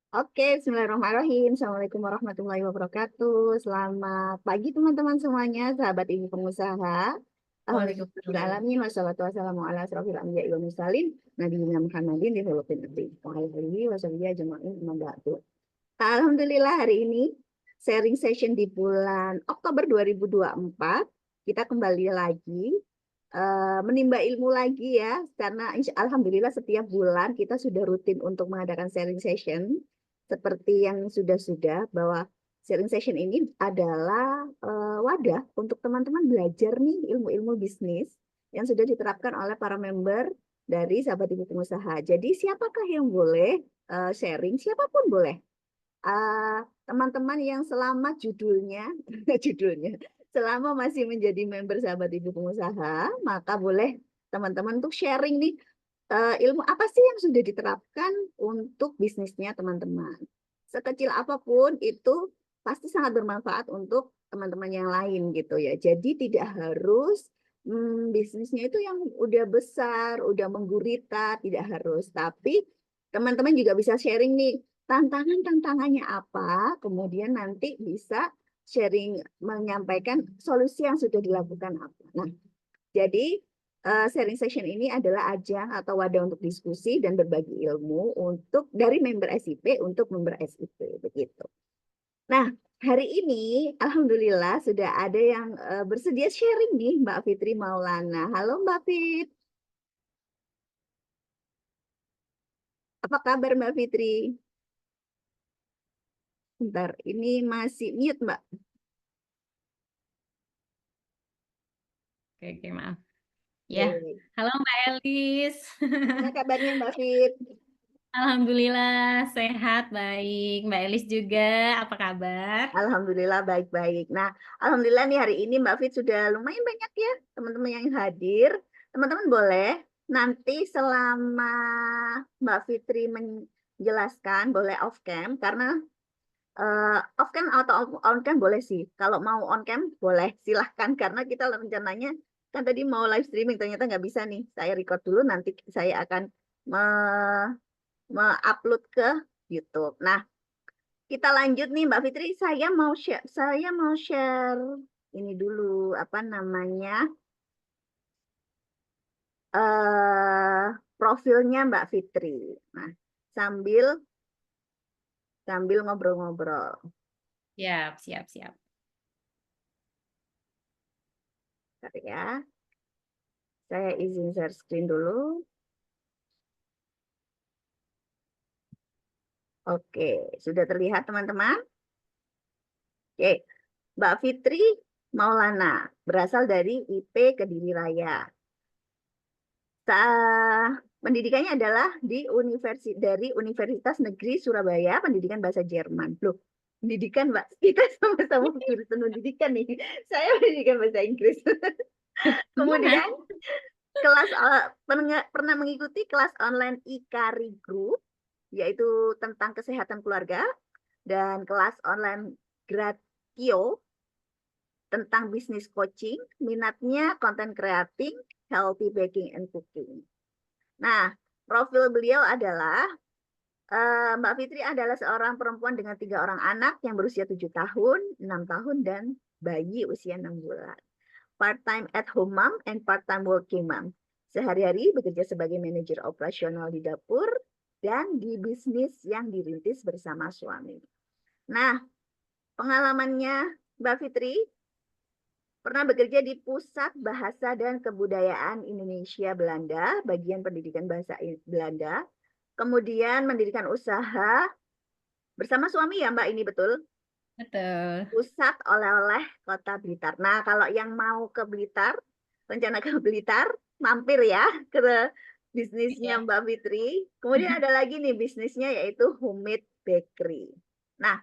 Oke, bismillahirrahmanirrahim. Assalamualaikum warahmatullahi wabarakatuh. Selamat pagi teman-teman semuanya, sahabat ibu pengusaha. Waalaikumsalam. Alhamdulillahirrahmanirrahim. Wassalatu wassalamu ala asrofil anbiya'i wal mursalin. Nabiyyina Muhammadin di khuluqin nabi. Wa alihi wa sahbihi ajma'in. Amma ba'du. Alhamdulillah hari ini sharing session di bulan Oktober 2024. Kita kembali lagi menimba ilmu lagi ya, karena alhamdulillah setiap bulan kita sudah rutin untuk mengadakan sharing session seperti yang sudah-sudah, bahwa sharing session ini adalah wadah untuk teman-teman belajar nih ilmu-ilmu bisnis yang sudah diterapkan oleh para member dari sahabat ibu pengusaha. Jadi siapakah yang boleh sharing? Siapapun boleh. Teman-teman yang selama judulnya judulnya selama masih menjadi member sahabat ibu pengusaha, maka boleh teman-teman untuk sharing nih ilmu apa sih yang sudah diterapkan untuk bisnisnya teman-teman. Sekecil apapun itu pasti sangat bermanfaat untuk teman-teman yang lain gitu ya. Jadi tidak harus bisnisnya itu yang udah besar, udah menggurita, tidak harus. Tapi teman-teman juga bisa sharing nih tantangannya apa, kemudian nanti bisa sharing menyampaikan solusi yang sudah dilakukan apa. Nah, jadi sharing session ini adalah ajang atau wadah untuk diskusi dan berbagi ilmu untuk dari member SIP untuk member SIP begitu. Nah, hari ini alhamdulillah sudah ada yang bersedia sharing nih, Mbak Fitri Maulana. Halo Mbak Fit, apa kabar Mbak Fitri? Bentar, ini masih mute Mbak. Oke, maaf. Ya, Oke. halo Mbak Elis. Gimana kabarnya Mbak Fit? Alhamdulillah sehat, baik. Mbak Elis juga, apa kabar? Alhamdulillah baik-baik. Nah, alhamdulillah nih hari ini Mbak Fit sudah lumayan banyak ya teman-teman yang hadir. Teman-teman boleh nanti selama Mbak Fitri menjelaskan boleh off cam, karena off cam atau on cam boleh sih. Kalau mau on cam boleh silahkan, karena kita rencananya kan tadi mau live streaming ternyata nggak bisa nih. Saya record dulu, nanti saya akan me-upload ke YouTube. Nah, kita lanjut nih Mbak Fitri, saya mau share ini dulu apa namanya? eh profilnya Mbak Fitri. Nah, sambil sambil ngobrol-ngobrol. Siap, siap, siap. Bentar ya. Saya izin share screen dulu. Oke, sudah terlihat teman-teman? Oke, Mbak Fitri Maulana berasal dari IP Kediri Raya. Pendidikannya adalah dari Universitas Negeri Surabaya, pendidikan bahasa Jerman. Loh, pendidikan, Mbak. Kita sama-sama jurusan pendidikan nih. Saya pendidikan bahasa Inggris. Gimana? Kemudian pernah mengikuti kelas online Ikari Group, yaitu tentang kesehatan keluarga, dan kelas online Gratio tentang bisnis coaching, minatnya content creating, healthy baking and cooking. Nah, profil beliau adalah Mbak Fitri adalah seorang perempuan dengan 3 orang anak yang berusia 7 tahun, 6 tahun, dan bayi usia 6 bulan. Part-time at home mom and part-time working mom. Sehari-hari bekerja sebagai manajer operasional di dapur dan di bisnis yang dirintis bersama suami. Nah, pengalamannya Mbak Fitri pernah bekerja di Pusat Bahasa dan Kebudayaan Indonesia Belanda, bagian pendidikan bahasa Belanda. Kemudian mendirikan usaha bersama suami ya Mbak, ini betul? Betul. Pusat Oleh-oleh Kota Blitar. Nah, kalau yang mau ke Blitar, rencana ke Blitar, mampir ya ke bisnisnya Iya. Mbak Fitri. Kemudian ada lagi nih bisnisnya yaitu Humid Bakery. Nah,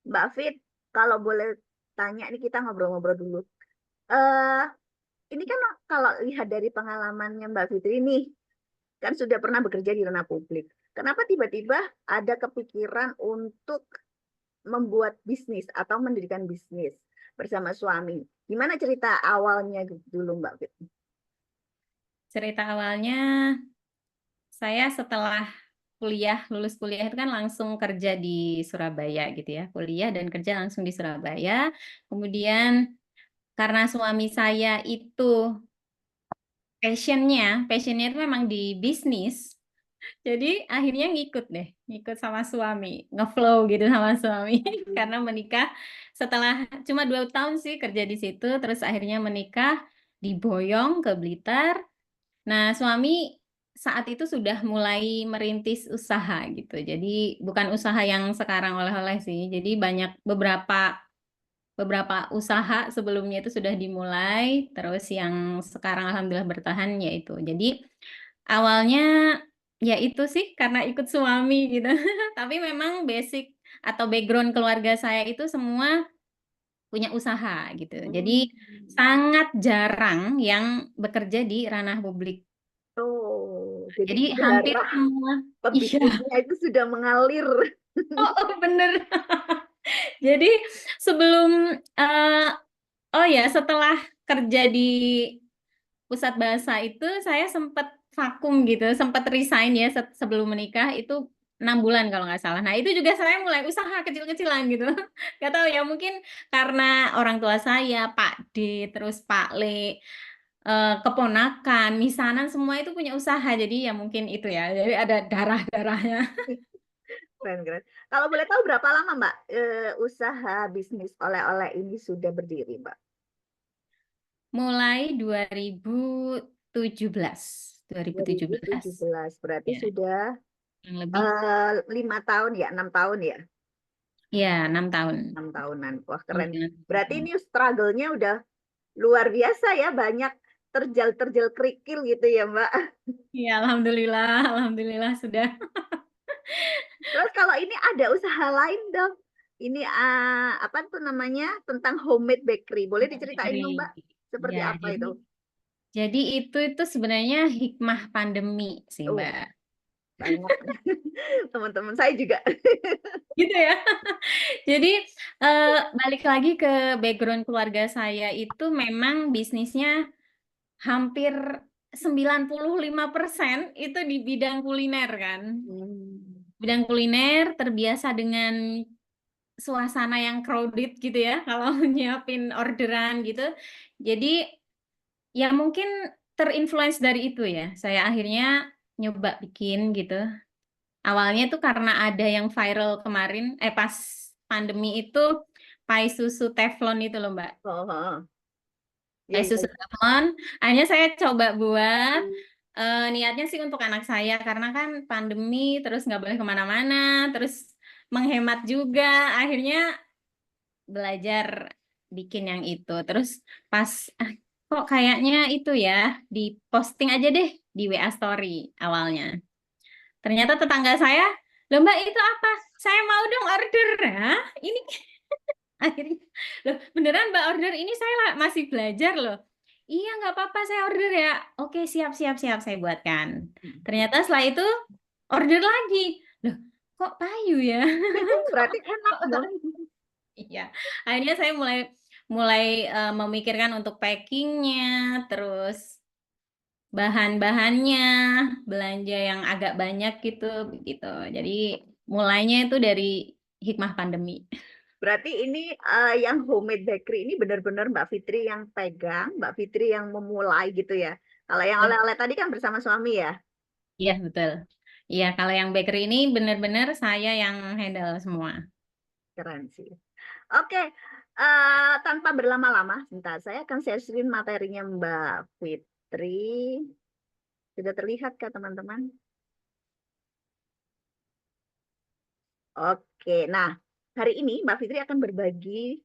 Mbak Fit, kalau boleh tanya nih, kita ngobrol-ngobrol dulu. Eh, ini kan kalau lihat dari pengalamannya Mbak Fitri nih, kan sudah pernah bekerja di ranah publik. Kenapa tiba-tiba ada kepikiran untuk membuat bisnis atau mendirikan bisnis bersama suami? Gimana cerita awalnya dulu Mbak Fit? Cerita awalnya, saya setelah lulus kuliah itu kan langsung kerja di Surabaya gitu ya. Kuliah dan kerja langsung di Surabaya. Kemudian karena suami saya itu passionnya itu memang di bisnis. Jadi akhirnya ngikut deh, ngikut sama suami, ngeflow gitu sama suami. Karena menikah setelah cuma 2 tahun sih kerja di situ, terus akhirnya menikah di Boyong ke Blitar. Nah, suami saat itu sudah mulai merintis usaha gitu. Jadi bukan usaha yang sekarang oleh-oleh sih. Jadi banyak beberapa usaha sebelumnya itu sudah dimulai, terus yang sekarang alhamdulillah bertahan yaitu. Jadi awalnya ya itu sih karena ikut suami gitu. Tapi memang basic atau background keluarga saya itu semua punya usaha gitu. Jadi Hmm. sangat jarang yang bekerja di ranah publik. Oh, jadi Jadi hampir darah semua, iya, pebisnisnya itu sudah mengalir. oh, bener. Jadi sebelum, eh, oh ya setelah kerja di Pusat Bahasa itu saya sempat vakum gitu, sempat resign ya sebelum menikah itu 6 bulan kalau nggak salah. Nah itu juga saya mulai usaha kecil-kecilan gitu. Nggak tahu ya mungkin karena orang tua saya, Pak D, terus Pak Le, keponakan, misanan semua itu punya usaha. Jadi ya mungkin itu ya. Jadi ada darah-darahnya. Keren, keren. Kalau boleh tahu berapa lama Mbak usaha bisnis oleh-oleh ini sudah berdiri Mbak? Mulai 2017, 2017 2017, berarti ya, sudah yang lebih. 5 tahun ya, 6 tahun ya, Ya, 6 tahun. 6 tahunan. Wah keren. Iya, Berarti ini struggle-nya udah luar biasa ya, banyak terjal-terjal kerikil gitu ya Mbak. iya, alhamdulillah, alhamdulillah sudah. Terus kalau ini ada usaha lain dong. Ini apa tuh namanya tentang homemade bakery. Boleh diceritain dong Mbak, Bakery. seperti Ya, apa itu? jadi itu sebenarnya hikmah pandemi sih, Oh, Mbak. banyak teman-teman saya juga. Gitu ya. Jadi balik lagi ke background keluarga saya itu memang bisnisnya hampir 95% itu di bidang kuliner kan. Hmm. Bidang kuliner terbiasa dengan suasana yang crowded gitu ya kalau nyiapin orderan gitu. Jadi ya mungkin terinfluence dari itu ya. Saya akhirnya nyoba bikin gitu. Awalnya tuh karena ada yang viral kemarin, pas pandemi itu pai susu teflon itu loh Mbak. Oh, oh. Iya, Pai susu iya. teflon. Akhirnya saya coba buat. Niatnya sih untuk anak saya karena kan pandemi terus nggak boleh kemana-mana, terus menghemat juga. Akhirnya belajar bikin yang itu. Terus pas kok kayaknya itu ya di posting aja deh di WA Story awalnya. Ternyata tetangga saya, loh Mbak itu apa? Saya mau dong order. Hah? Ini akhirnya, loh beneran Mbak order ini saya masih belajar loh. Iya nggak apa-apa saya order ya. Oke siap siap siap saya buatkan. Ternyata setelah itu order lagi. Loh kok payu ya? Berarti enak dong. Iya, akhirnya saya mulai mulai memikirkan untuk packingnya, terus bahan-bahannya, belanja yang agak banyak gitu, begitu. Jadi mulainya itu dari hikmah pandemi. Berarti ini yang homemade bakery ini benar-benar Mbak Fitri yang pegang, Mbak Fitri yang memulai gitu ya. Kalau yang Bet- oleh-oleh tadi kan bersama suami ya. Iya, betul. Iya, kalau yang bakery ini benar-benar saya yang handle semua. Keren sih. Oke, tanpa berlama-lama, sebentar saya akan share screen materinya Mbak Fitri. Sudah terlihat kah teman-teman? Oke, nah hari ini Mbak Fitri akan berbagi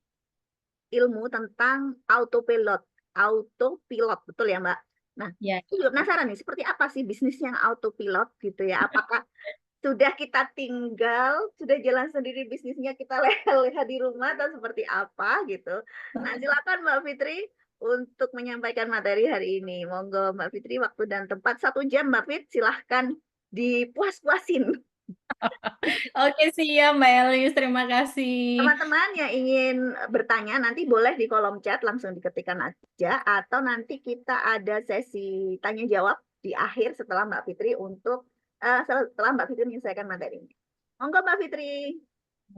ilmu tentang autopilot. Autopilot, betul ya Mbak? Nah, Ya, saya juga penasaran nih, seperti apa sih bisnis yang autopilot gitu ya? Apakah sudah kita tinggal, sudah jalan sendiri bisnisnya, kita leha-leha di rumah atau seperti apa gitu? Nah, silakan Mbak Fitri untuk menyampaikan materi hari ini. Monggo Mbak Fitri, waktu dan tempat 1 jam Mbak Fit, silahkan dipuas-puasin. oke siap Mbak Elis, terima kasih. Teman-teman yang ingin bertanya nanti boleh di kolom chat langsung diketikkan aja atau nanti kita ada sesi tanya jawab di akhir setelah Mbak Fitri untuk setelah Mbak Fitri menyelesaikan materinya. Monggo Mbak Fitri.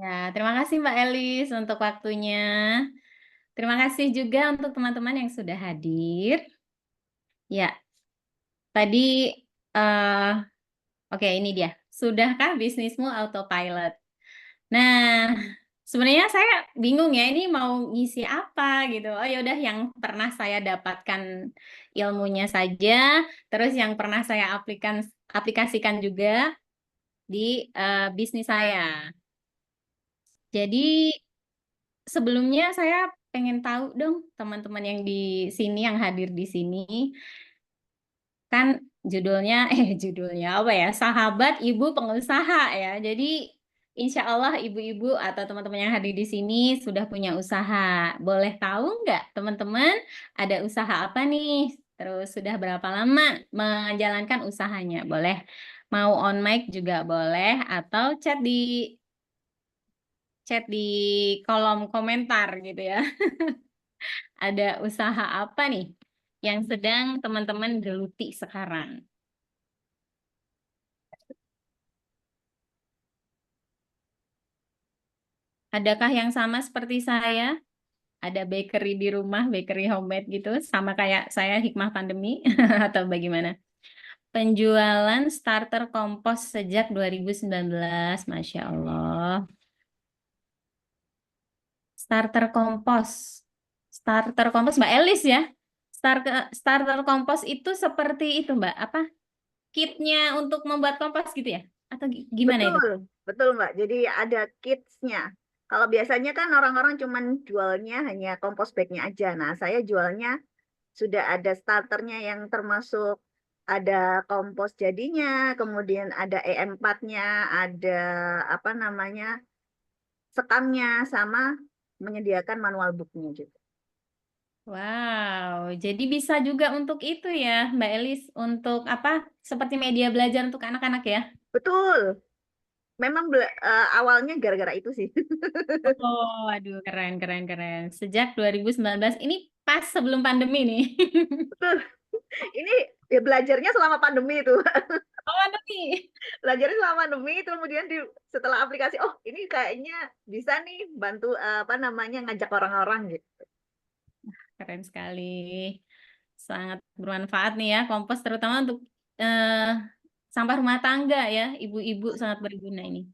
Ya, terima kasih Mbak Elis untuk waktunya. Terima kasih juga untuk teman-teman yang sudah hadir. Ya, tadi eh oke ini dia. Sudahkah bisnismu autopilot? Nah, sebenarnya saya bingung ya ini mau ngisi apa gitu. Oh ya udah yang pernah saya dapatkan ilmunya saja, terus yang pernah saya aplikasikan juga di bisnis saya. Jadi sebelumnya saya pengen tahu dong teman-teman yang di sini yang hadir di sini kan judulnya judulnya apa ya? Sahabat Ibu Pengusaha ya. Jadi insya Allah ibu-ibu atau teman-teman yang hadir di sini sudah punya usaha. Boleh tahu nggak teman-teman ada usaha apa nih? Terus sudah berapa lama menjalankan usahanya? Boleh mau on mic juga boleh atau chat di kolom komentar gitu ya. Ada usaha apa nih yang sedang teman-teman geluti sekarang? Adakah yang sama seperti saya? Ada bakery di rumah, bakery homemade gitu, sama kayak saya hikmah pandemi atau bagaimana? Penjualan starter kompos sejak 2019, Masya Allah. Starter kompos. Starter kompos, Mbak Elis ya? Starter kompos itu seperti itu, Mbak. Apa? Kitnya untuk membuat kompos gitu ya? Atau gimana itu? Betul, betul Mbak. Jadi ada kitsnya. Kalau biasanya kan orang-orang cuman jualnya hanya kompos bagnya aja. Nah, saya jualnya sudah ada starternya yang termasuk ada kompos jadinya, kemudian ada EM4-nya, ada apa namanya sekamnya, sama menyediakan manual booknya juga. Wow, jadi bisa juga untuk itu ya, Mbak Elis, untuk apa? Seperti media belajar untuk anak-anak ya? Betul, memang awalnya gara-gara itu sih. Oh, aduh, keren, keren, keren. Sejak 2019, ini pas sebelum pandemi nih. Betul, ini ya belajarnya selama pandemi itu. Oh, pandemi. Belajarnya selama pandemi, kemudian setelah aplikasi, oh ini kayaknya bisa nih bantu apa namanya ngajak orang-orang gitu. Keren sekali. Sangat bermanfaat nih ya, kompos terutama untuk eh, sampah rumah tangga ya, ibu-ibu sangat berguna ini.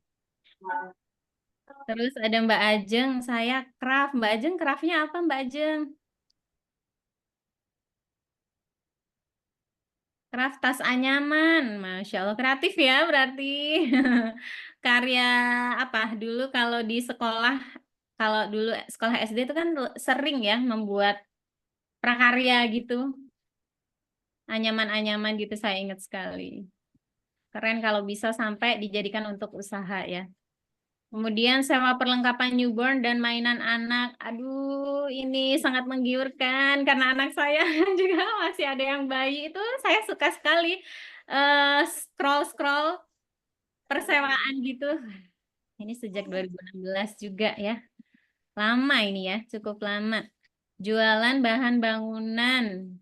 Terus ada Mbak Ajeng, saya craft. Mbak Ajeng, craftnya apa Mbak Ajeng? Craft tas anyaman, Masya Allah kreatif ya berarti. Karya apa? Dulu kalau di sekolah, kalau dulu sekolah SD itu kan sering ya membuat prakarya gitu, anyaman-anyaman gitu saya ingat sekali. Keren kalau bisa sampai dijadikan untuk usaha ya. Kemudian sewa perlengkapan newborn dan mainan anak. Aduh, ini sangat menggiurkan karena anak saya juga masih ada yang bayi itu saya suka sekali scroll-scroll persewaan gitu. Ini sejak 2016 juga ya. Lama ini ya, cukup lama. Jualan bahan bangunan.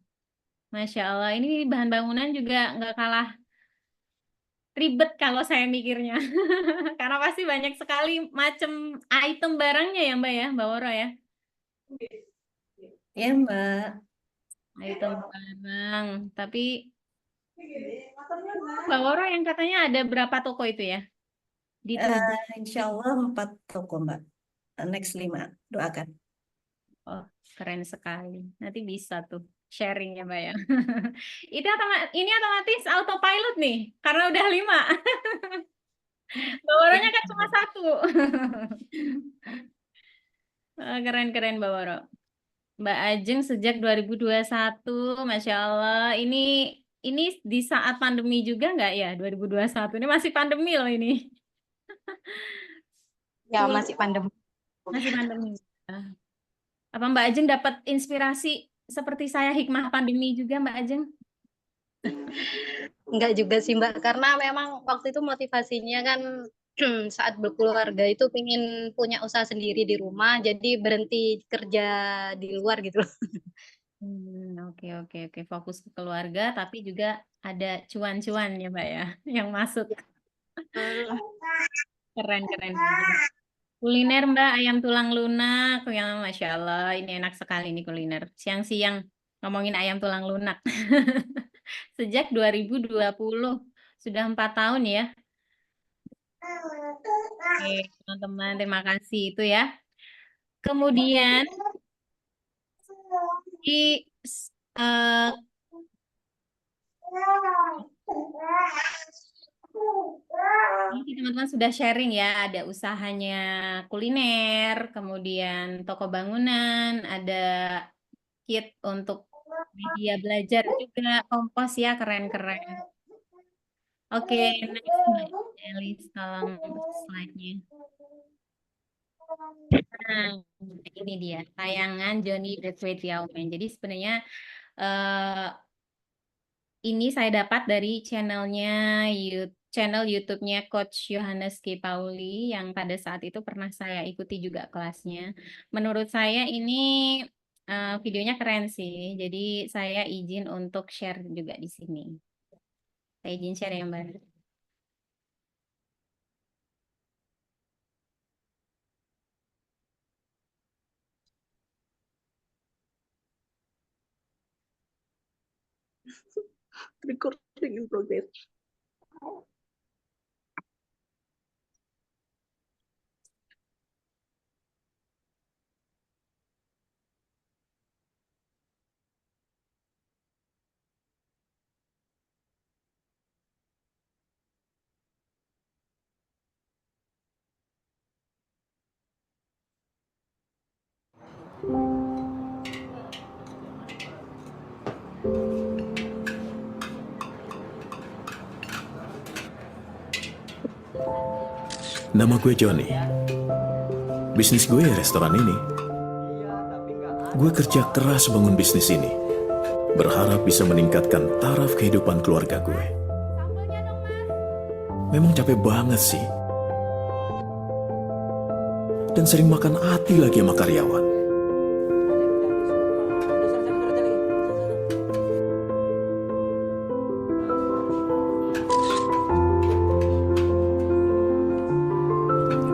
Masya Allah, ini bahan bangunan juga nggak kalah ribet kalau saya mikirnya. Karena pasti banyak sekali macam item barangnya ya Mbak ya, Mbak Woro ya. Ya, Mbak. Item barang. Tapi Mbak Woro yang katanya ada berapa toko itu ya? Di tujuh. Insya Allah 4 toko, Mbak. Next 5. Doakan. Oh, keren sekali. Nanti bisa tuh sharing ya Mbak ya. Ini otomatis autopilot nih, karena udah 5. Mbak Woronya kan cuma 1. Keren-keren Mbak Woro. Mbak Ajeng sejak 2021, Masya Allah. Ini di saat pandemi juga nggak ya? 2021 ini masih pandemi loh ini. Ya, Tuh, masih pandemi. masih pandemi. Apa Mbak Ajeng dapat inspirasi seperti saya hikmah pandemi juga Mbak Ajeng? Enggak juga sih, Mbak. Karena memang waktu itu motivasinya kan saat berkeluarga itu pengen punya usaha sendiri di rumah, jadi berhenti kerja di luar gitu loh. Oke, oke, oke. Fokus ke keluarga, tapi juga ada cuan-cuan ya, Mbak ya, yang masuk. Keren, keren. Kuliner Mbak, ayam tulang lunak, yang Masya Allah, ini enak sekali nih kuliner. Siang-siang ngomongin ayam tulang lunak. Sejak 2020, sudah 4 tahun ya. Oke, teman-teman, terima kasih itu ya. Kemudian di eh, ini teman-teman sudah sharing ya, ada usahanya kuliner, kemudian toko bangunan, ada kit untuk media belajar juga, kompos ya, keren-keren. Oke, next Mbak Elis, tolong slide-nya. Nah, ini dia, tayangan Johnny the Great Yao Man. Jadi sebenarnya eh, ini saya dapat dari channel YouTube-nya Coach Yohanes K. Pauli yang pada saat itu pernah saya ikuti juga kelasnya. Menurut saya ini videonya keren sih. Jadi saya izin untuk share juga di sini. Saya izin share ya Mbak. Recording in progress. Nama gue Johnny. Bisnis gue ya restoran ini. Gue kerja keras bangun bisnis ini. Berharap bisa meningkatkan taraf kehidupan keluarga gue. Memang capek banget sih. Dan sering makan hati lagi sama karyawan.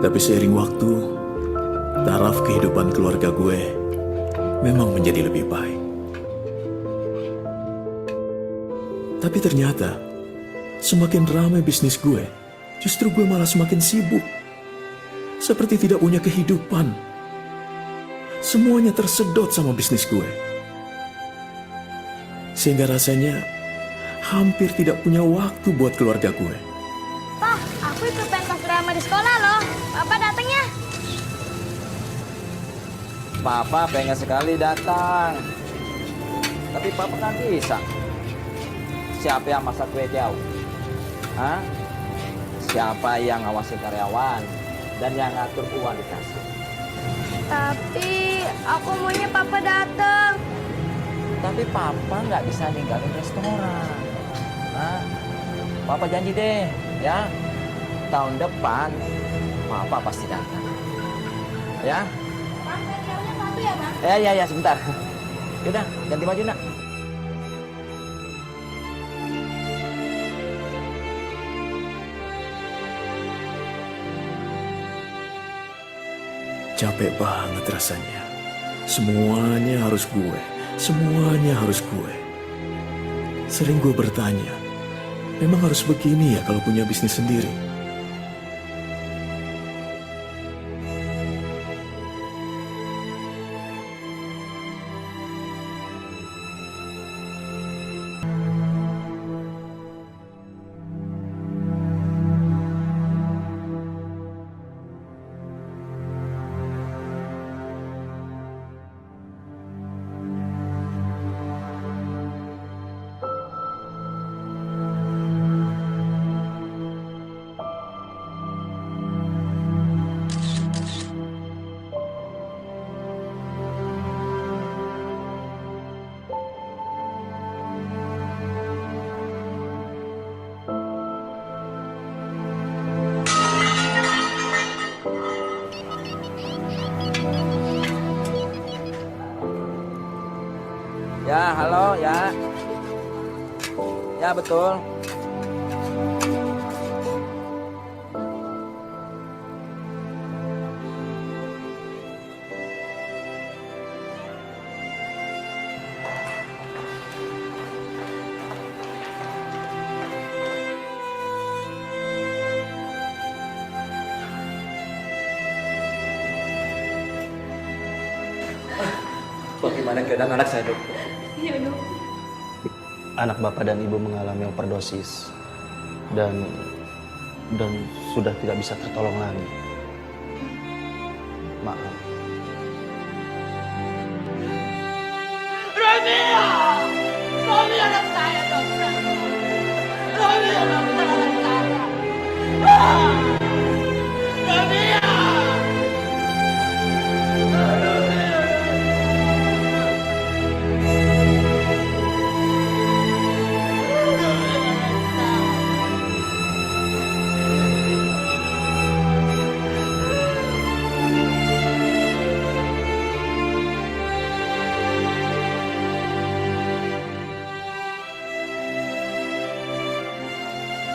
Tapi seiring waktu, taraf kehidupan keluarga gue memang menjadi lebih baik. Tapi ternyata, semakin ramai bisnis gue, justru gue malah semakin sibuk. Seperti tidak punya kehidupan. Semuanya tersedot sama bisnis gue. Sehingga rasanya hampir tidak punya waktu buat keluarga gue. Pak, aku ikut pentas drama di sekolah loh. Bapak datang ya? Papa pengen sekali datang. Tapi Papa nggak bisa. Siapa yang masak kue tiaw? Hah? Siapa yang ngawasi karyawan? Dan yang ngatur uang di kasir? Tapi aku maunya Papa datang. Tapi Papa nggak bisa ninggalin restoran. Hah? Papa janji deh, ya. Tahun depan, Papa pasti datang. Ya? Bang, kue satu ya, Bang? Ya, sebentar. Yaudah, ganti baju, nak. Capek banget rasanya. Semuanya harus gue. Semuanya harus gue. Sering gue bertanya, memang harus begini ya kalau punya bisnis sendiri? halo ya. Ya betul. Bagaimana keadaan anak saya, Dok? Iya, Dok. Anak Bapak dan Ibu mengalami overdosis dan sudah tidak bisa tertolong lagi. Maaf.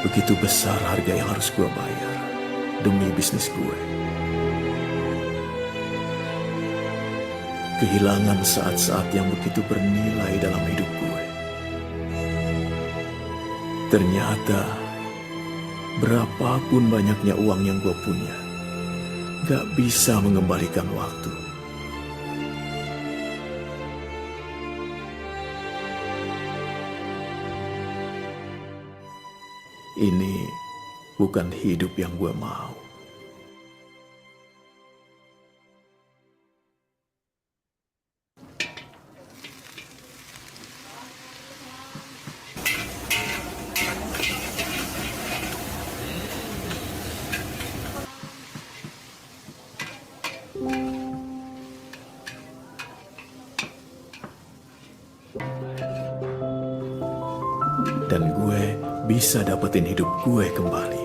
Begitu besar harga yang harus gue bayar demi bisnis gue. Kehilangan saat-saat yang begitu bernilai dalam hidup gue. Ternyata, berapapun banyaknya uang yang gue punya, gak bisa mengembalikan waktu. Ini bukan hidup yang gue mau. Dan gue bisa dapetin hidup gue kembali.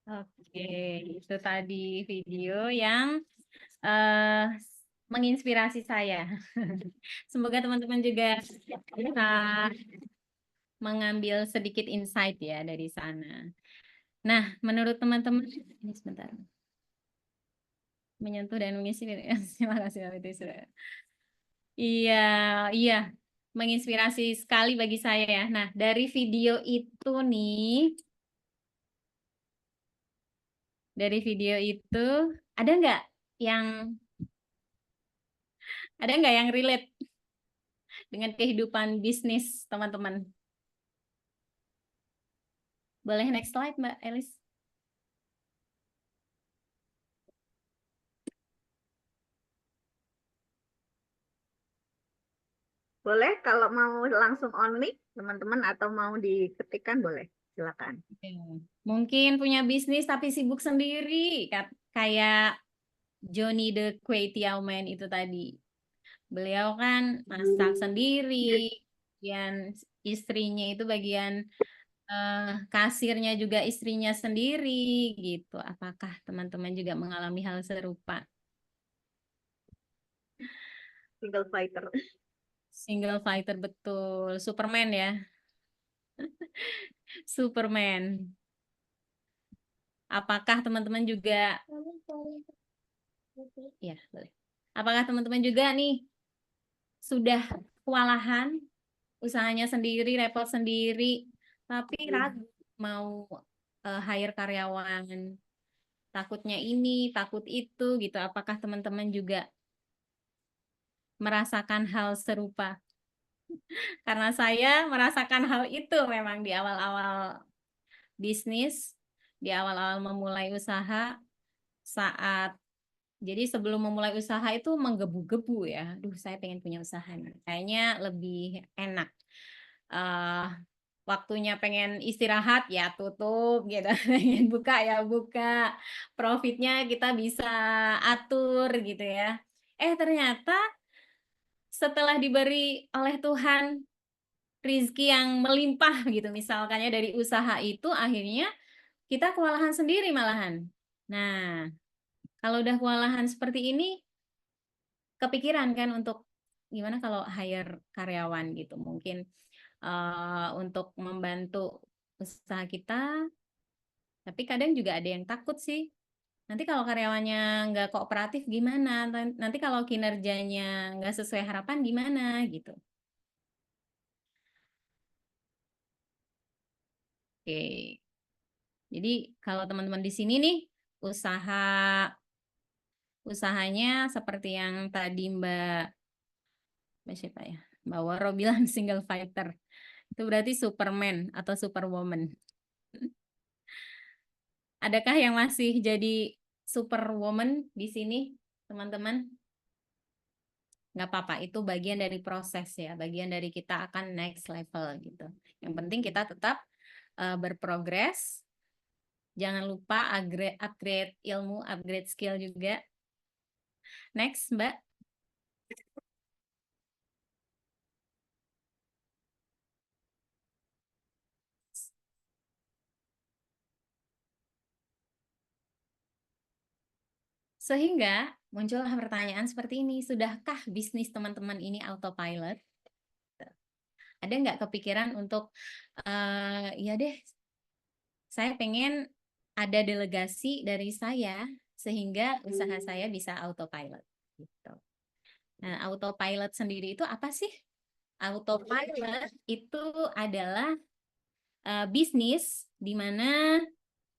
Oke, itu tadi video yang eh, menginspirasi saya. Semoga teman-teman juga bisa mengambil sedikit insight ya dari sana. Nah, menurut teman-teman, ini sebentar. Menyentuh dan menginspirasi. Terima kasih, Mbak Fitri, sudah. Iya, iya, menginspirasi sekali bagi saya ya. Nah, dari video itu nih, ada nggak yang relate dengan kehidupan bisnis teman-teman? Boleh next slide, Mbak Elis. Boleh kalau mau langsung on mic teman-teman atau mau diketikkan boleh. Silakan. Mungkin punya bisnis tapi sibuk sendiri, kayak Johnny the Kway Teow Man itu tadi. Beliau kan masak sendiri, bagian istrinya itu bagian kasirnya juga istrinya sendiri gitu. Apakah teman-teman juga mengalami hal serupa? Single fighter. Single fighter betul, Superman ya. Superman. Apakah teman-teman juga ya, boleh. Apakah teman-teman juga nih sudah kewalahan usahanya sendiri, repot sendiri, tapi ragu mau hire karyawan, takutnya ini, takut itu gitu. Apakah teman-teman juga merasakan hal serupa. Karena saya merasakan hal itu memang di awal-awal bisnis, di awal-awal memulai usaha, jadi sebelum memulai usaha itu menggebu-gebu ya. Duh, saya pengen punya usaha nih. Kayaknya lebih enak. Eh, waktunya pengen istirahat ya tutup gitu. Pengen buka ya buka. Profitnya kita bisa atur gitu ya. Ternyata setelah diberi oleh Tuhan rizki yang melimpah gitu misalkannya dari usaha itu, akhirnya kita kewalahan sendiri malahan. Nah, kalau udah kewalahan seperti ini, kepikiran kan untuk gimana kalau hire karyawan gitu, mungkin untuk membantu usaha kita. Tapi kadang juga ada yang takut sih, nanti kalau karyawannya nggak kooperatif gimana, nanti kalau kinerjanya nggak sesuai harapan gimana gitu. Oke, jadi kalau teman-teman di sini nih usahanya seperti yang tadi Mbak siapa ya, Mbak Woro bilang single fighter, itu berarti Superman atau Superwoman. Adakah yang masih jadi Superwoman di sini, teman-teman? Nggak apa-apa, itu bagian dari proses ya, bagian dari kita akan next level gitu. Yang penting kita tetap berprogres. Jangan lupa upgrade ilmu, upgrade skill juga. Next, Mbak. Sehingga muncullah pertanyaan seperti ini, sudahkah bisnis teman-teman ini autopilot? Ada nggak kepikiran untuk, ya deh, saya pengen ada delegasi dari saya, sehingga usaha saya bisa autopilot. Gitu. Nah, autopilot sendiri itu apa sih? Autopilot itu adalah bisnis di mana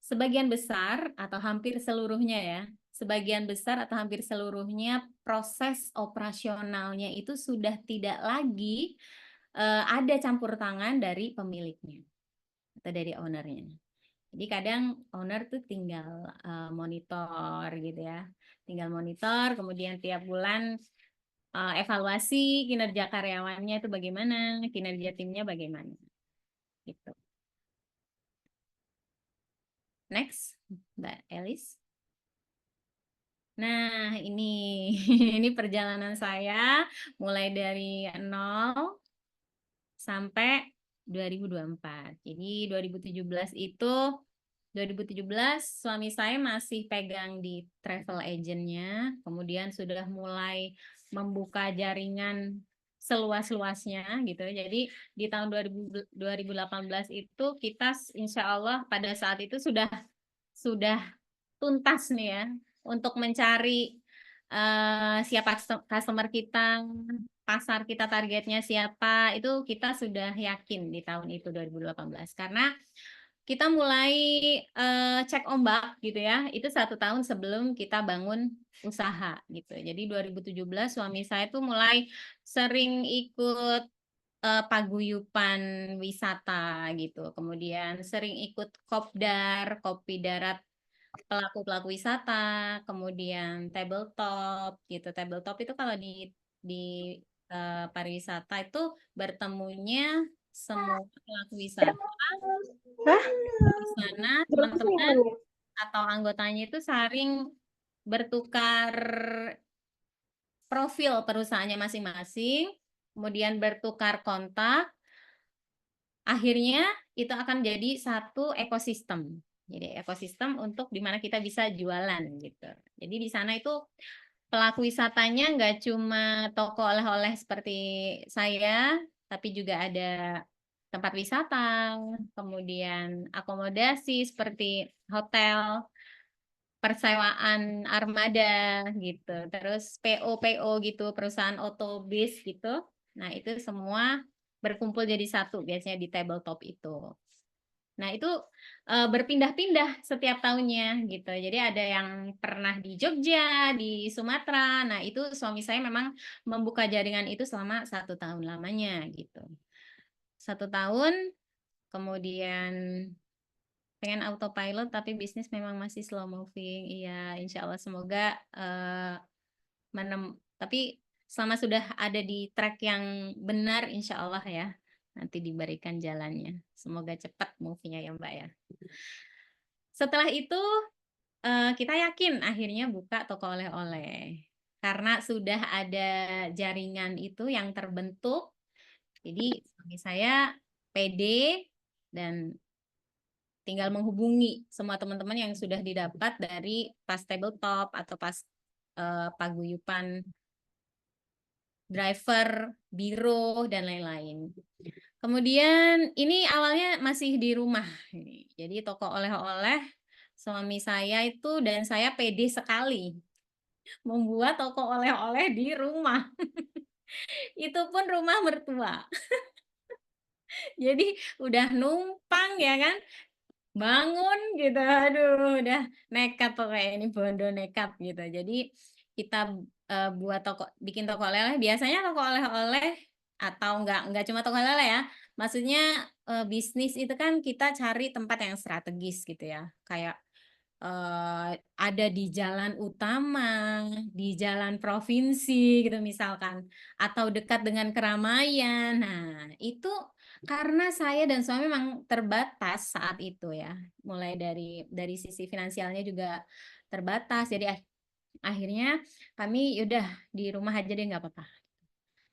sebagian besar atau hampir seluruhnya ya, sebagian besar atau hampir seluruhnya proses operasionalnya itu sudah tidak lagi ada campur tangan dari pemiliknya atau dari ownernya. Jadi kadang owner tuh tinggal monitor gitu ya, tinggal monitor, kemudian tiap bulan evaluasi kinerja karyawannya itu bagaimana, kinerja timnya bagaimana, gitu. Next, Mbak Elis. Nah, ini ini perjalanan saya mulai dari 0 sampai 2024. Jadi 2017 suami saya masih pegang di travel agentnya, kemudian sudah mulai membuka jaringan seluas-luasnya gitu. Jadi di tahun 2018 itu kita insya Allah pada saat itu sudah tuntas nih ya untuk mencari siapa customer kita, pasar kita targetnya siapa, itu kita sudah yakin di tahun itu 2018 karena kita mulai cek ombak gitu ya, itu 1 tahun sebelum kita bangun usaha gitu. Jadi 2017 suami saya tuh mulai sering ikut paguyupan wisata gitu, kemudian sering ikut kopdar, kopi darat pelaku-pelaku wisata, kemudian tabletop gitu. Tabletop itu kalau di pariwisata itu bertemunya semua pelaku wisata. Di sana teman-teman atau anggotanya itu saling bertukar profil perusahaannya masing-masing, kemudian bertukar kontak, akhirnya itu akan jadi satu ekosistem. Jadi ekosistem untuk dimana kita bisa jualan gitu. Jadi di sana itu pelaku wisatanya nggak cuma toko oleh-oleh seperti saya, tapi juga ada tempat wisata, kemudian akomodasi seperti hotel, persewaan armada gitu, terus PO gitu, perusahaan otobis gitu. Nah, itu semua berkumpul jadi satu biasanya di tabletop itu. Nah, itu berpindah-pindah setiap tahunnya gitu. Jadi ada yang pernah di Jogja, di Sumatera. Nah, itu suami saya memang membuka jaringan itu selama 1 tahun lamanya gitu. 1 tahun, kemudian pengen autopilot tapi bisnis memang masih slow moving. Iya, insya Allah semoga tapi selama sudah ada di track yang benar, insya Allah ya nanti diberikan jalannya. Semoga cepat move-nya ya Mbak ya. Setelah itu kita yakin akhirnya buka toko oleh-oleh karena sudah ada jaringan itu yang terbentuk. Jadi suami saya pede dan tinggal menghubungi semua teman-teman yang sudah didapat dari pas tabletop atau pas paguyupan driver, biro, dan lain-lain. Kemudian ini awalnya masih di rumah. Jadi toko oleh-oleh suami saya itu dan saya pede sekali membuat toko oleh-oleh di rumah. Itu pun rumah mertua. Jadi udah numpang ya kan, bangun gitu, aduh udah nekat pokoknya ini bondo nekat gitu. Jadi kita buat bikin toko oleh-oleh. Biasanya toko oleh-oleh atau enggak cuma toko oleh-oleh ya. Maksudnya bisnis itu kan kita cari tempat yang strategis gitu ya. Kayak ada di jalan utama, di jalan provinsi gitu misalkan, atau dekat dengan keramaian. Nah, itu karena saya dan suami memang terbatas saat itu ya, mulai dari sisi finansialnya juga terbatas. Jadi akhirnya kami yaudah di rumah aja deh nggak apa-apa.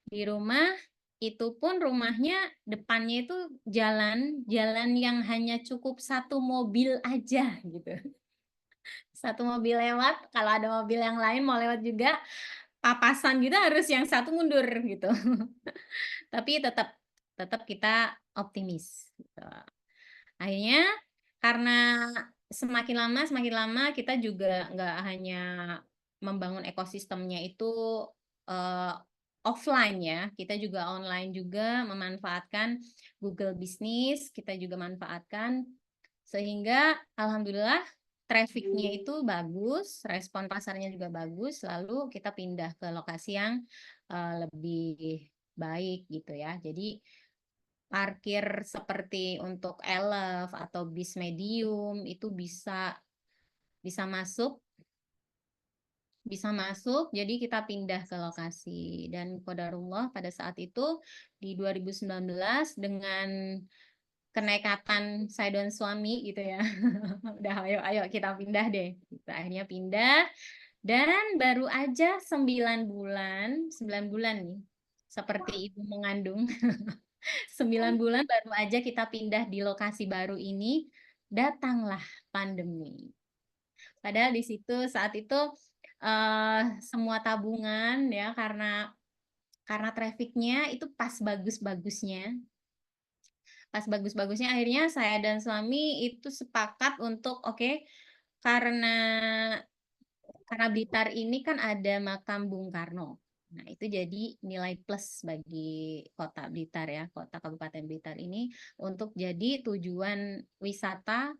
Di rumah itu pun rumahnya depannya itu jalan yang hanya cukup 1 mobil aja gitu. 1 mobil lewat, kalau ada mobil yang lain mau lewat juga papasan gitu harus yang satu mundur gitu. Tapi tetap kita optimis gitu. Akhirnya karena semakin lama kita juga nggak hanya membangun ekosistemnya itu eh, offline ya, kita juga online juga memanfaatkan Google Business, kita juga manfaatkan sehingga alhamdulillah trafficnya itu bagus, respon pasarnya juga bagus, lalu kita pindah ke lokasi yang lebih baik gitu ya. Jadi parkir seperti untuk elef atau bis medium itu bisa masuk jadi kita pindah ke lokasi dan qadarullah pada saat itu di 2019 dengan kenekatan saya dan suami gitu ya udah ayo kita pindah deh gitu. Akhirnya pindah dan baru aja 9 bulan nih seperti ibu mengandung 9 bulan baru aja kita pindah di lokasi baru ini, datanglah pandemi. Padahal di situ saat itu semua tabungan ya karena trafficnya itu pas bagus-bagusnya. Pas bagus-bagusnya akhirnya saya dan suami itu sepakat untuk oke, karena Blitar ini kan ada makam Bung Karno. Nah, itu jadi nilai plus bagi Kota Blitar ya, Kota Kabupaten Blitar ini untuk jadi tujuan wisata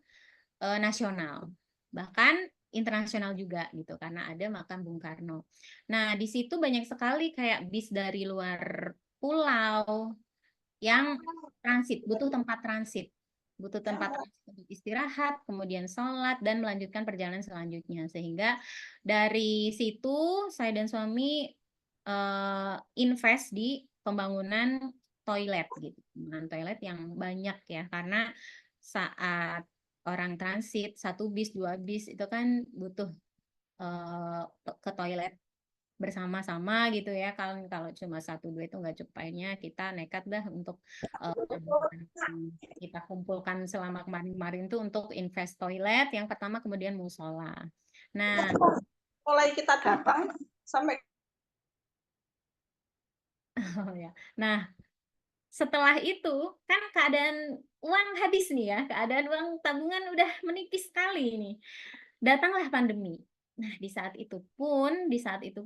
nasional. Bahkan internasional juga gitu karena ada makam Bung Karno. Nah, di situ banyak sekali kayak bis dari luar pulau yang transit, butuh tempat transit untuk istirahat, kemudian sholat, dan melanjutkan perjalanan selanjutnya. Sehingga dari situ saya dan suami invest di pembangunan toilet gitu. Pembangunan toilet yang banyak ya, karena saat orang transit, 1 bis, 2 bis, itu kan butuh ke toilet bersama-sama gitu ya. Kalau cuma 1-2 itu nggak cukup, akhirnya kita nekat dah untuk kita kumpulkan selama kemarin tuh untuk invest toilet yang pertama, kemudian musola. Nah, mulai kita datang sampai oh ya. Nah, setelah itu kan keadaan uang habis nih ya, keadaan uang tabungan udah menipis sekali ini. Datanglah pandemi. Nah, di saat itu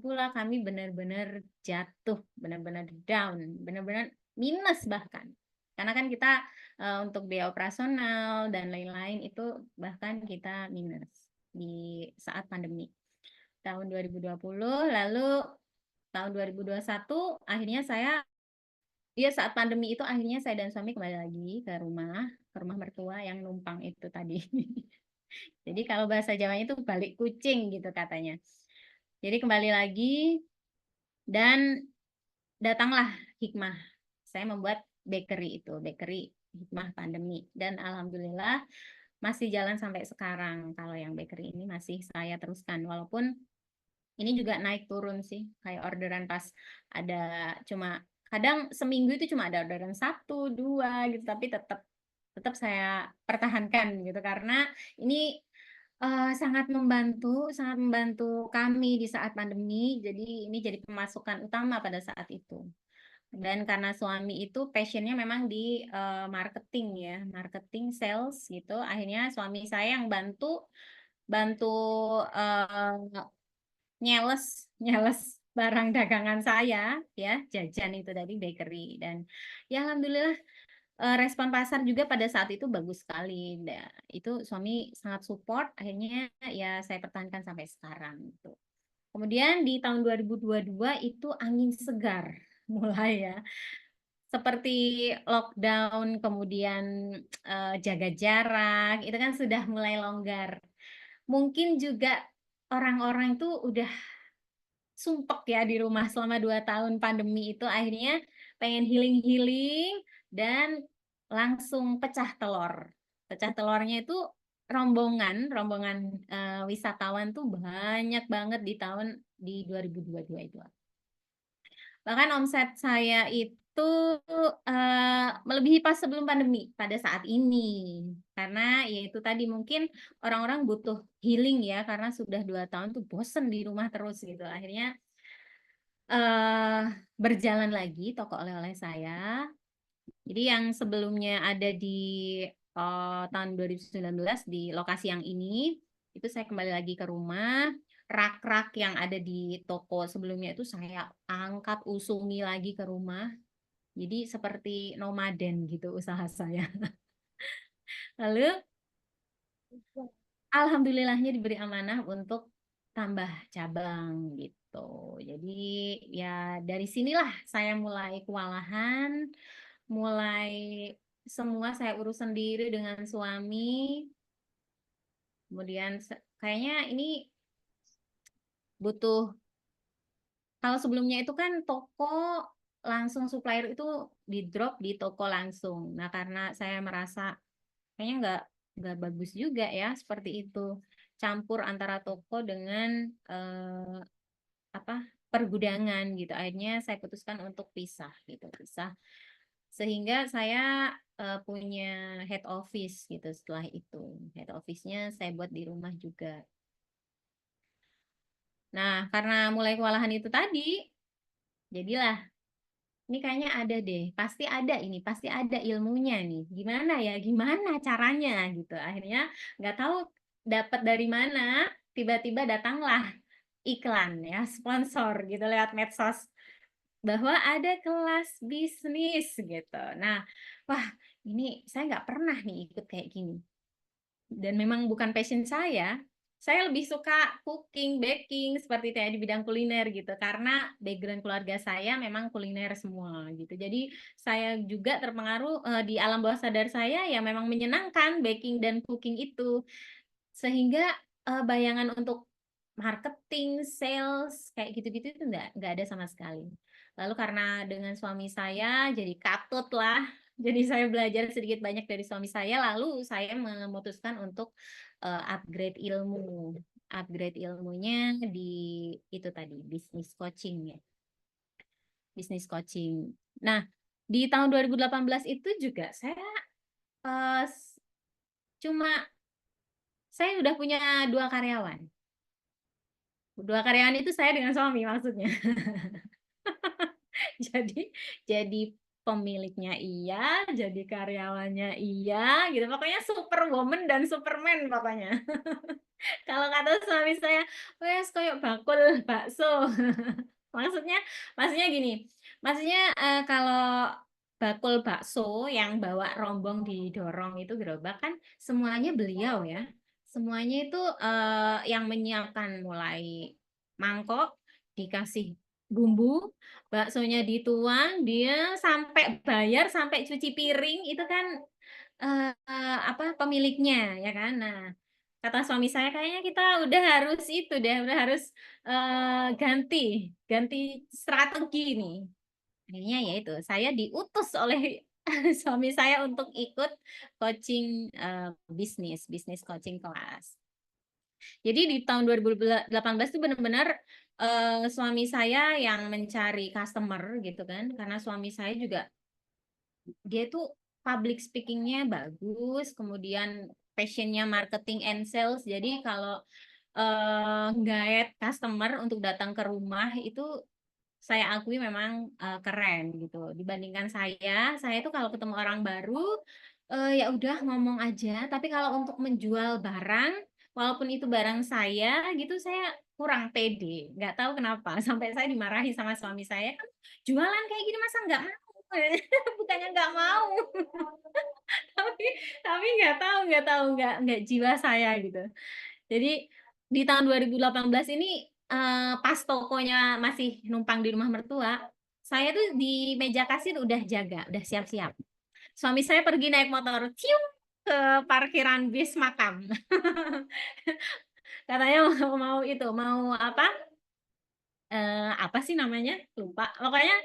pula kami benar-benar jatuh, benar-benar down, benar-benar minus bahkan. Karena kan kita Untuk biaya operasional dan lain-lain itu bahkan kita minus di saat pandemi. Tahun 2020, lalu tahun 2021 akhirnya saat pandemi itu akhirnya saya dan suami kembali lagi ke rumah mertua yang numpang itu tadi. Jadi kalau bahasa Jawanya itu balik kucing gitu katanya. Jadi kembali lagi dan datanglah hikmah. Saya membuat bakery hikmah pandemi, dan alhamdulillah masih jalan sampai sekarang. Kalau yang bakery ini masih saya teruskan, walaupun ini juga naik turun sih, kayak orderan pas ada cuma kadang seminggu itu cuma ada orderan 1, 2 gitu, tapi tetap saya pertahankan gitu karena ini sangat membantu kami di saat pandemi. Jadi ini jadi pemasukan utama pada saat itu. Dan karena suami itu passionnya memang di marketing ya, marketing sales gitu. Akhirnya suami saya yang bantu nyales barang dagangan saya ya, jajan itu tadi bakery. Dan ya alhamdulillah respon pasar juga pada saat itu bagus sekali. Itu suami sangat support, akhirnya ya saya pertahankan sampai sekarang gitu. Kemudian di tahun 2022 itu angin segar mulai ya. Seperti lockdown, kemudian jaga jarak, itu kan sudah mulai longgar. Mungkin juga orang-orang itu udah sumpek ya di rumah selama 2 tahun pandemi itu, akhirnya pengen healing-healing dan langsung pecah telur. Pecah telurnya itu rombongan wisatawan tuh banyak banget di 2022 itu. Bahkan omset saya itu melebihi pas sebelum pandemi pada saat ini. Karena ya itu tadi mungkin orang-orang butuh healing ya, karena sudah 2 tahun tuh bosen di rumah terus gitu. Akhirnya berjalan lagi toko oleh-oleh saya. Jadi yang sebelumnya ada di tahun 2019 di lokasi yang ini, itu saya kembali lagi ke rumah. Rak-rak yang ada di toko sebelumnya itu saya angkat, usungi lagi ke rumah. Jadi seperti nomaden gitu usaha saya. Lalu alhamdulillahnya diberi amanah untuk tambah cabang gitu. Jadi ya dari sinilah saya mulai kewalahan, mulai semua saya urus sendiri dengan suami. Kemudian kayaknya ini butuh, kalau sebelumnya itu kan toko langsung supplier itu di drop di toko langsung. Nah karena saya merasa kayaknya nggak bagus juga ya seperti itu, campur antara toko dengan pergudangan gitu. Akhirnya saya putuskan untuk pisah. Sehingga saya punya head office gitu setelah itu. Head office-nya saya buat di rumah juga. Nah, karena mulai kewalahan itu tadi, jadilah ini kayaknya ada deh, pasti ada ilmunya nih. Gimana caranya gitu. Akhirnya nggak tahu dapat dari mana, tiba-tiba datanglah iklan ya, sponsor gitu lewat medsos bahwa ada kelas bisnis gitu. Nah, wah ini saya nggak pernah nih ikut kayak gini. Dan memang bukan passion saya lebih suka cooking, baking, seperti itu ya di bidang kuliner gitu. Karena background keluarga saya memang kuliner semua gitu. Jadi saya juga terpengaruh di alam bawah sadar saya ya memang menyenangkan baking dan cooking itu. Sehingga bayangan untuk marketing, sales, kayak gitu-gitu itu nggak ada sama sekali. Lalu karena dengan suami saya jadi katut lah. Jadi saya belajar sedikit banyak dari suami saya, lalu saya memutuskan untuk upgrade ilmu. Upgrade ilmunya di itu tadi, bisnis coaching ya. Bisnis coaching. Nah, di tahun 2018 itu juga saya saya udah punya 2 karyawan. 2 karyawan itu saya dengan suami maksudnya. Jadi pemiliknya iya, jadi karyawannya iya, gitu. Pokoknya superwoman dan superman pokoknya. Kalau kata suami saya, wes koyok bakul bakso. Maksudnya gini. Maksudnya kalau bakul bakso yang bawa rombong didorong itu gerobak kan semuanya beliau ya. Semuanya itu yang menyiapkan mulai mangkok, dikasih bumbu, baksonya dituang, dia sampai bayar, sampai cuci piring itu kan apa pemiliknya ya kan. Nah, kata suami saya kayaknya kita udah harus itu deh, udah harus ganti ganti strategi nih. Akhirnya ya itu, saya diutus oleh suami saya untuk ikut coaching bisnis coaching kelas. Jadi di tahun 2018 itu benar-benar suami saya yang mencari customer gitu kan, karena suami saya juga dia tuh public speakingnya bagus, kemudian passionnya marketing and sales. Jadi kalau guide customer untuk datang ke rumah itu saya akui memang keren gitu. Dibandingkan saya itu kalau ketemu orang baru ya udah ngomong aja. Tapi kalau untuk menjual barang, walaupun itu barang saya gitu, saya kurang pede. Nggak tahu kenapa. Sampai saya dimarahi sama suami saya, kan jualan kayak gini masa nggak mau? Bukannya nggak mau, tapi nggak jiwa saya gitu. Jadi di tahun 2018 ini pas tokonya masih numpang di rumah mertua, saya tuh di meja kasir udah jaga, udah siap-siap. Suami saya pergi naik motor, cium ke parkiran bis makam. Katanya mau apa sih namanya? Lupa. Pokoknya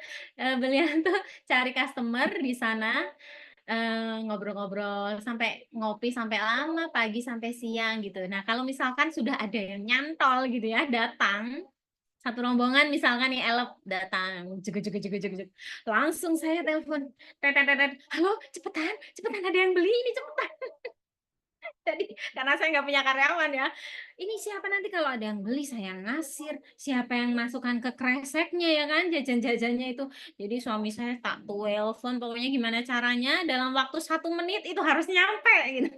beliau tuh cari customer di sana, ngobrol-ngobrol sampai ngopi sampai lama pagi sampai siang gitu. Nah, kalau misalkan sudah ada yang nyantol gitu ya, datang satu rombongan misalkan nih elep datang, jug, langsung saya telepon, halo, cepetan ada yang beli ini cepetan. Jadi karena saya nggak punya karyawan ya, ini siapa nanti kalau ada yang beli saya ngasir, siapa yang masukkan ke kreseknya ya kan, jajan-jajannya itu. Jadi suami saya tak telepon, pokoknya gimana caranya dalam waktu 1 menit itu harus nyampe gitu.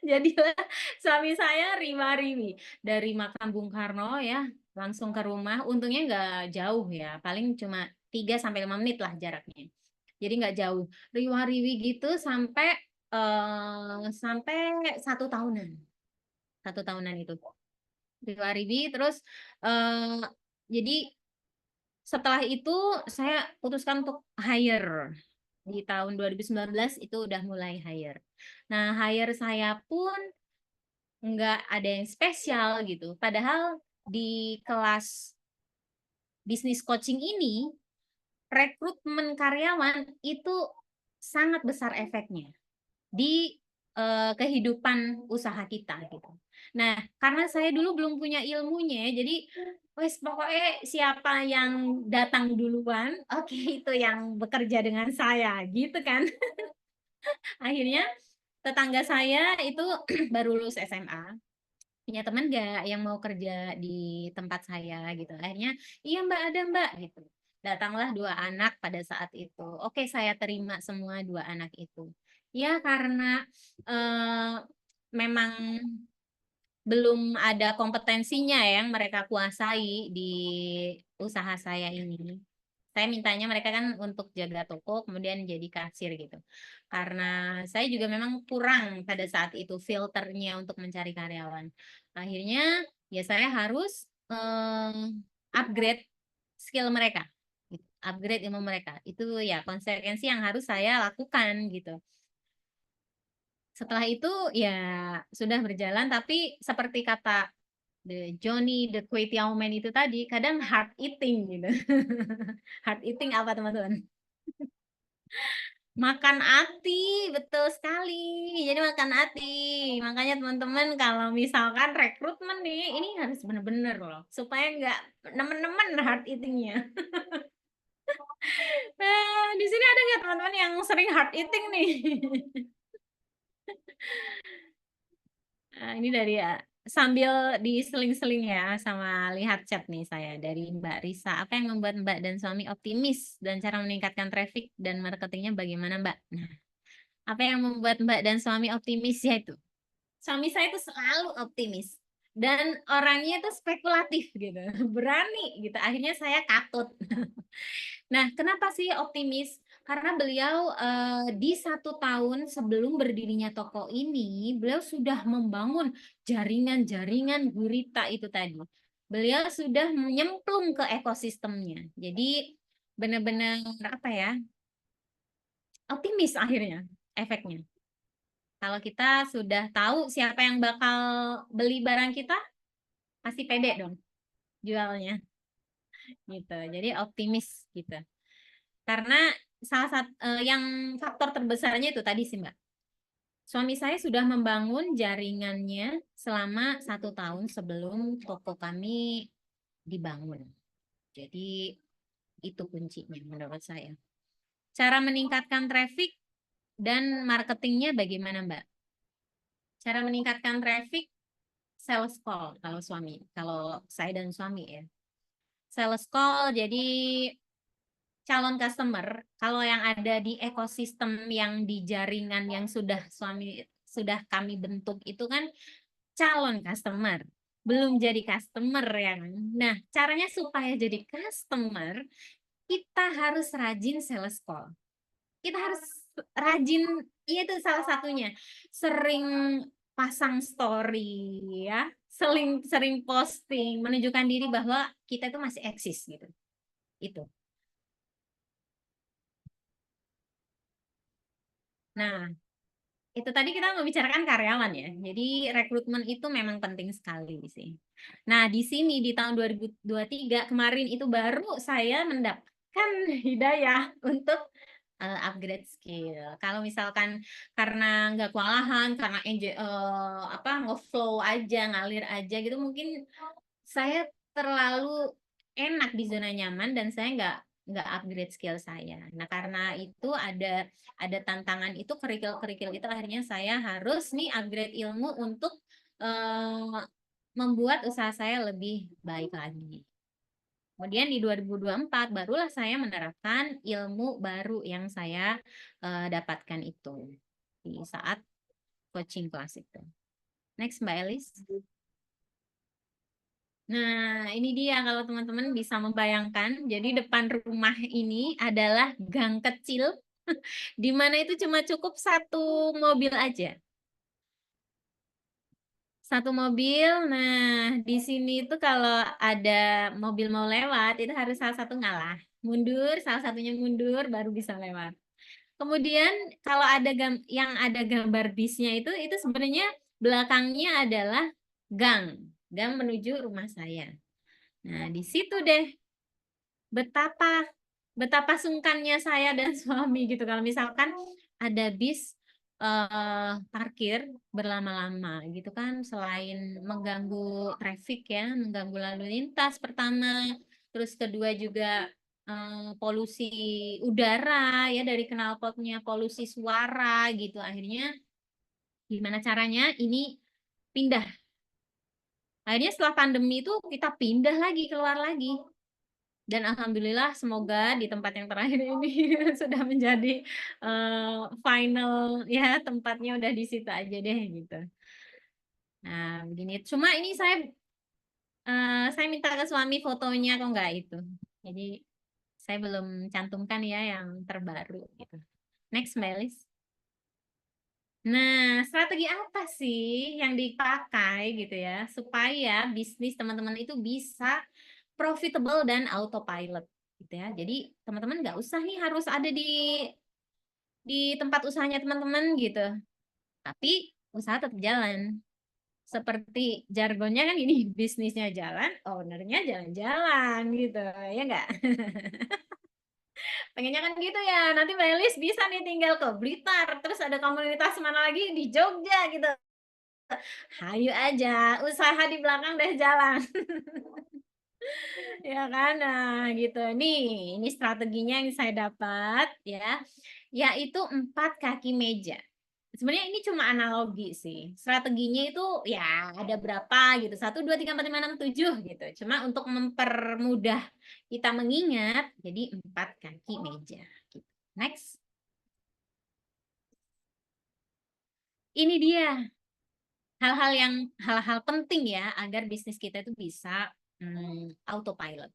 Jadilah suami saya riwa-riwi dari makam Bung Karno ya langsung ke rumah. Untungnya nggak jauh ya, paling cuma 3 sampai 5 menit lah jaraknya. Jadi nggak jauh. Riwa-riwi gitu sampai 1 tahunan. 1 tahunan itu. Riwa-riwi terus jadi setelah itu saya putuskan untuk hire. Di tahun 2019 itu udah mulai hire. Nah, hire saya pun nggak ada yang spesial gitu. Padahal di kelas bisnis coaching ini, rekrutmen karyawan itu sangat besar efeknya di kehidupan usaha kita gitu. Nah, karena saya dulu belum punya ilmunya, jadi wes pokoknya siapa yang datang duluan, oke itu yang bekerja dengan saya gitu kan. Akhirnya tetangga saya itu baru lulus SMA, punya teman nggak yang mau kerja di tempat saya gitu. Akhirnya iya mbak ada mbak gitu. Datanglah 2 anak pada saat itu. Oke saya terima semua 2 anak itu. Ya karena memang belum ada kompetensinya yang mereka kuasai di usaha saya ini. Saya mintanya mereka kan untuk jaga toko, kemudian jadi kasir gitu. Karena saya juga memang kurang pada saat itu filternya untuk mencari karyawan. Akhirnya ya saya harus upgrade skill mereka, upgrade ilmu mereka. Itu ya konsekuensi yang harus saya lakukan gitu. Setelah itu ya sudah berjalan, tapi seperti kata Johnny the Kway Teow Man itu tadi, kadang hard eating gitu. Hard eating apa teman-teman? Makan hati, betul sekali. Jadi makan hati. Makanya teman-teman kalau misalkan rekrutmen nih, ini harus benar-benar loh. Supaya nggak nemen-nemen hard eatingnya. Di sini ada nggak teman-teman yang sering hard eating nih? Ini dari sambil diseling-seling ya sama lihat chat nih saya dari Mbak Risa. Apa yang membuat Mbak dan suami optimis dan cara meningkatkan traffic dan marketingnya bagaimana Mbak? Nah, apa yang membuat Mbak dan suami optimis yaitu suami saya itu selalu optimis dan orangnya itu spekulatif gitu, berani gitu. Akhirnya saya katut. Nah, kenapa sih optimis? Karena beliau di 1 tahun sebelum berdirinya toko ini, beliau sudah membangun jaringan-jaringan gurita itu tadi. Beliau sudah menyemplung ke ekosistemnya. Jadi benar-benar apa ya? Optimis akhirnya efeknya. Kalau kita sudah tahu siapa yang bakal beli barang kita, pasti pede dong jualnya gitu. Jadi optimis gitu. Karena salah satu yang faktor terbesarnya itu tadi sih Mbak. Suami saya sudah membangun jaringannya selama 1 tahun sebelum toko kami dibangun. Jadi itu kuncinya menurut saya. Cara meningkatkan traffic dan marketingnya bagaimana Mbak? Cara meningkatkan traffic, sales call kalau saya dan suami ya. Sales call jadi calon customer, kalau yang ada di ekosistem yang di jaringan yang sudah kami bentuk itu kan calon customer, belum jadi customer ya kan. Nah, caranya supaya jadi customer, kita harus rajin sales call. Kita harus rajin, itu salah satunya. Sering pasang story ya, sering posting, menunjukkan diri bahwa kita itu masih eksis gitu. Itu. Nah, itu tadi kita membicarakan karyawan ya. Jadi rekrutmen itu memang penting sekali sih. Nah, di sini di tahun 2023 kemarin itu baru saya mendapatkan hidayah untuk upgrade skill. Kalau misalkan karena nggak kewalahan, karena ngeflow aja, ngalir aja gitu, mungkin saya terlalu enak di zona nyaman dan saya nggak upgrade skill saya. Nah, karena itu ada tantangan itu, kerikil-kerikil itu akhirnya saya harus nih upgrade ilmu untuk membuat usaha saya lebih baik lagi. Kemudian di 2024 barulah saya menerapkan ilmu baru yang saya dapatkan itu di saat coaching kelas itu. Next Mbak Elis. Nah, ini dia kalau teman-teman bisa membayangkan. Jadi depan rumah ini adalah gang kecil di mana itu cuma cukup 1 mobil aja. 1 mobil. Nah, di sini itu kalau ada mobil mau lewat itu harus salah satu ngalah. Mundur, salah satunya mundur baru bisa lewat. Kemudian kalau yang ada gambar bisnya itu sebenarnya belakangnya adalah gang menuju rumah saya. Nah, di situ deh betapa sungkannya saya dan suami gitu kalau misalkan ada bis parkir berlama-lama gitu kan, selain mengganggu traffic ya, mengganggu lalu lintas pertama, terus kedua juga polusi udara ya dari knalpotnya, polusi suara gitu. Akhirnya gimana caranya ini pindah. Akhirnya setelah pandemi itu kita pindah lagi, keluar lagi. Dan alhamdulillah semoga di tempat yang terakhir ini sudah menjadi final ya, tempatnya udah di situ aja deh gitu. Nah, begini. Cuma ini saya minta ke suami fotonya kok nggak itu. Jadi saya belum cantumkan ya yang terbaru gitu. Next, Mbak Elis. Nah, strategi apa sih yang dipakai gitu ya supaya bisnis teman-teman itu bisa profitable dan autopilot gitu ya. Jadi teman-teman nggak usah nih harus ada di tempat usahanya teman-teman gitu. Tapi usaha tetap jalan. Seperti jargonnya kan ini, bisnisnya jalan, ownernya jalan-jalan gitu. Ya nggak? Pengennya kan gitu ya. Nanti Mbak Elis bisa nih tinggal ke Blitar, terus ada komunitas mana lagi di Jogja gitu. Hayu aja, usaha di belakang deh jalan. Ya kan, nah gitu. Ini strateginya yang saya dapat ya, yaitu 4 kaki meja. Sebenarnya ini cuma analogi sih. Strateginya itu ya ada berapa gitu, 1, 2, 3, 4, 5, 6, 7 gitu. Cuma untuk mempermudah kita mengingat, jadi 4 kaki meja. Gitu. Next. Ini dia hal-hal penting ya agar bisnis kita itu bisa autopilot.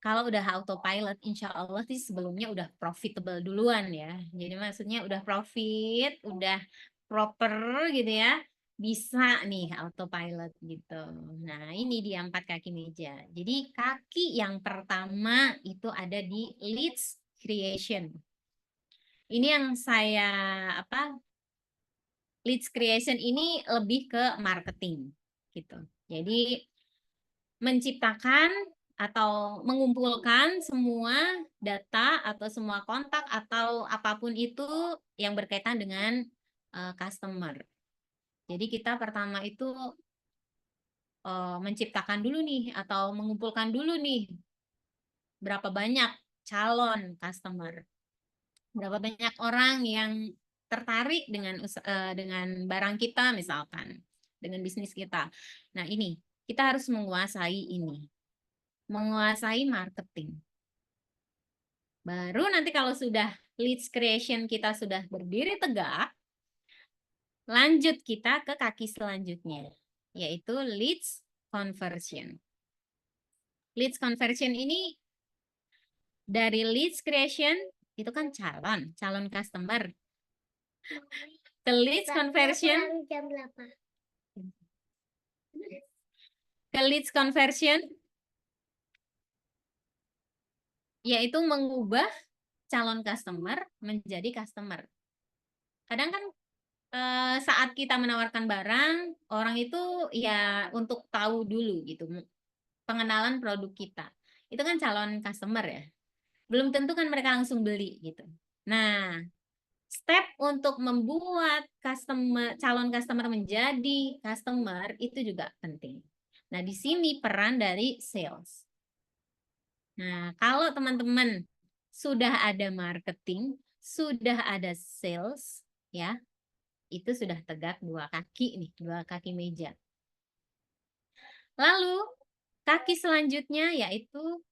Kalau udah autopilot, insya Allah sih sebelumnya udah profitable duluan ya. Jadi maksudnya udah profit, udah proper gitu ya, bisa nih autopilot gitu. Nah ini dia 4 kaki meja. Jadi kaki yang pertama itu ada di leads creation. Ini yang saya leads creation ini lebih ke marketing gitu. Jadi menciptakan atau mengumpulkan semua data atau semua kontak atau apapun itu yang berkaitan dengan customer. Jadi kita pertama itu menciptakan dulu nih atau mengumpulkan dulu nih berapa banyak calon customer, berapa banyak orang yang tertarik dengan barang kita misalkan, dengan bisnis kita. Nah ini kita harus menguasai ini. Menguasai marketing. Baru nanti kalau sudah leads creation kita sudah berdiri tegak, lanjut kita ke kaki selanjutnya, yaitu leads conversion. Leads conversion ini dari leads creation itu kan calon customer. Ke leads conversion, ke leads conversion yaitu mengubah calon customer menjadi customer. Kadang kan saat kita menawarkan barang, orang itu ya untuk tahu dulu gitu, pengenalan produk kita. Itu kan calon customer ya. Belum tentu kan mereka langsung beli gitu. Nah, step untuk membuat calon customer menjadi customer itu juga penting. Nah, di sini peran dari sales. Nah, kalau teman-teman sudah ada marketing, sudah ada sales, ya, itu sudah tegak 2 kaki nih, 2 kaki meja. Lalu, kaki selanjutnya yaitu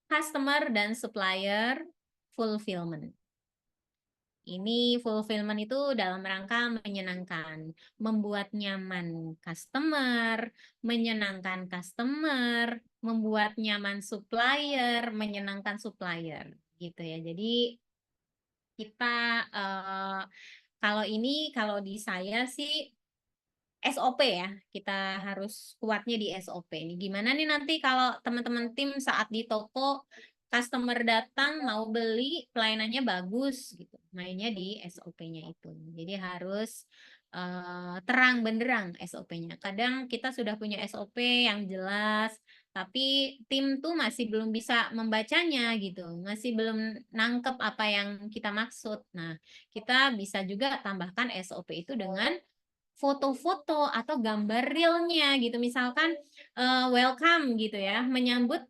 customer dan supplier fulfillment. Ini fulfillment itu dalam rangka menyenangkan, membuat nyaman customer, menyenangkan customer, membuat nyaman supplier, menyenangkan supplier, gitu ya. Jadi kita kalau di saya sih SOP ya, kita harus kuatnya di SOP. Nih, gimana nih nanti kalau teman-teman tim saat di toko customer datang mau beli pelayanannya bagus gitu, mainnya di SOP-nya itu. Jadi harus terang benderang SOP-nya. Kadang kita sudah punya SOP yang jelas, tapi tim tuh masih belum bisa membacanya gitu, masih belum nangkep apa yang kita maksud. Nah, kita bisa juga tambahkan SOP itu dengan foto-foto atau gambar realnya gitu, misalkan welcome gitu ya, menyambut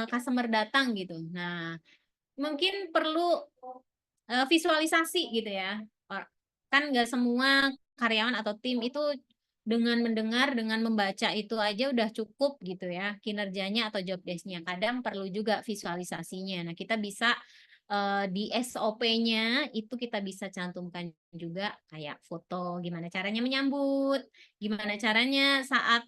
customer datang gitu. Nah, mungkin perlu visualisasi gitu ya. Kan nggak semua karyawan atau tim itu dengan mendengar, dengan membaca itu aja udah cukup gitu ya kinerjanya atau job desk-nya. Kadang perlu juga visualisasinya. Nah, kita bisa di SOP-nya itu kita bisa cantumkan juga kayak foto, gimana caranya menyambut, gimana caranya saat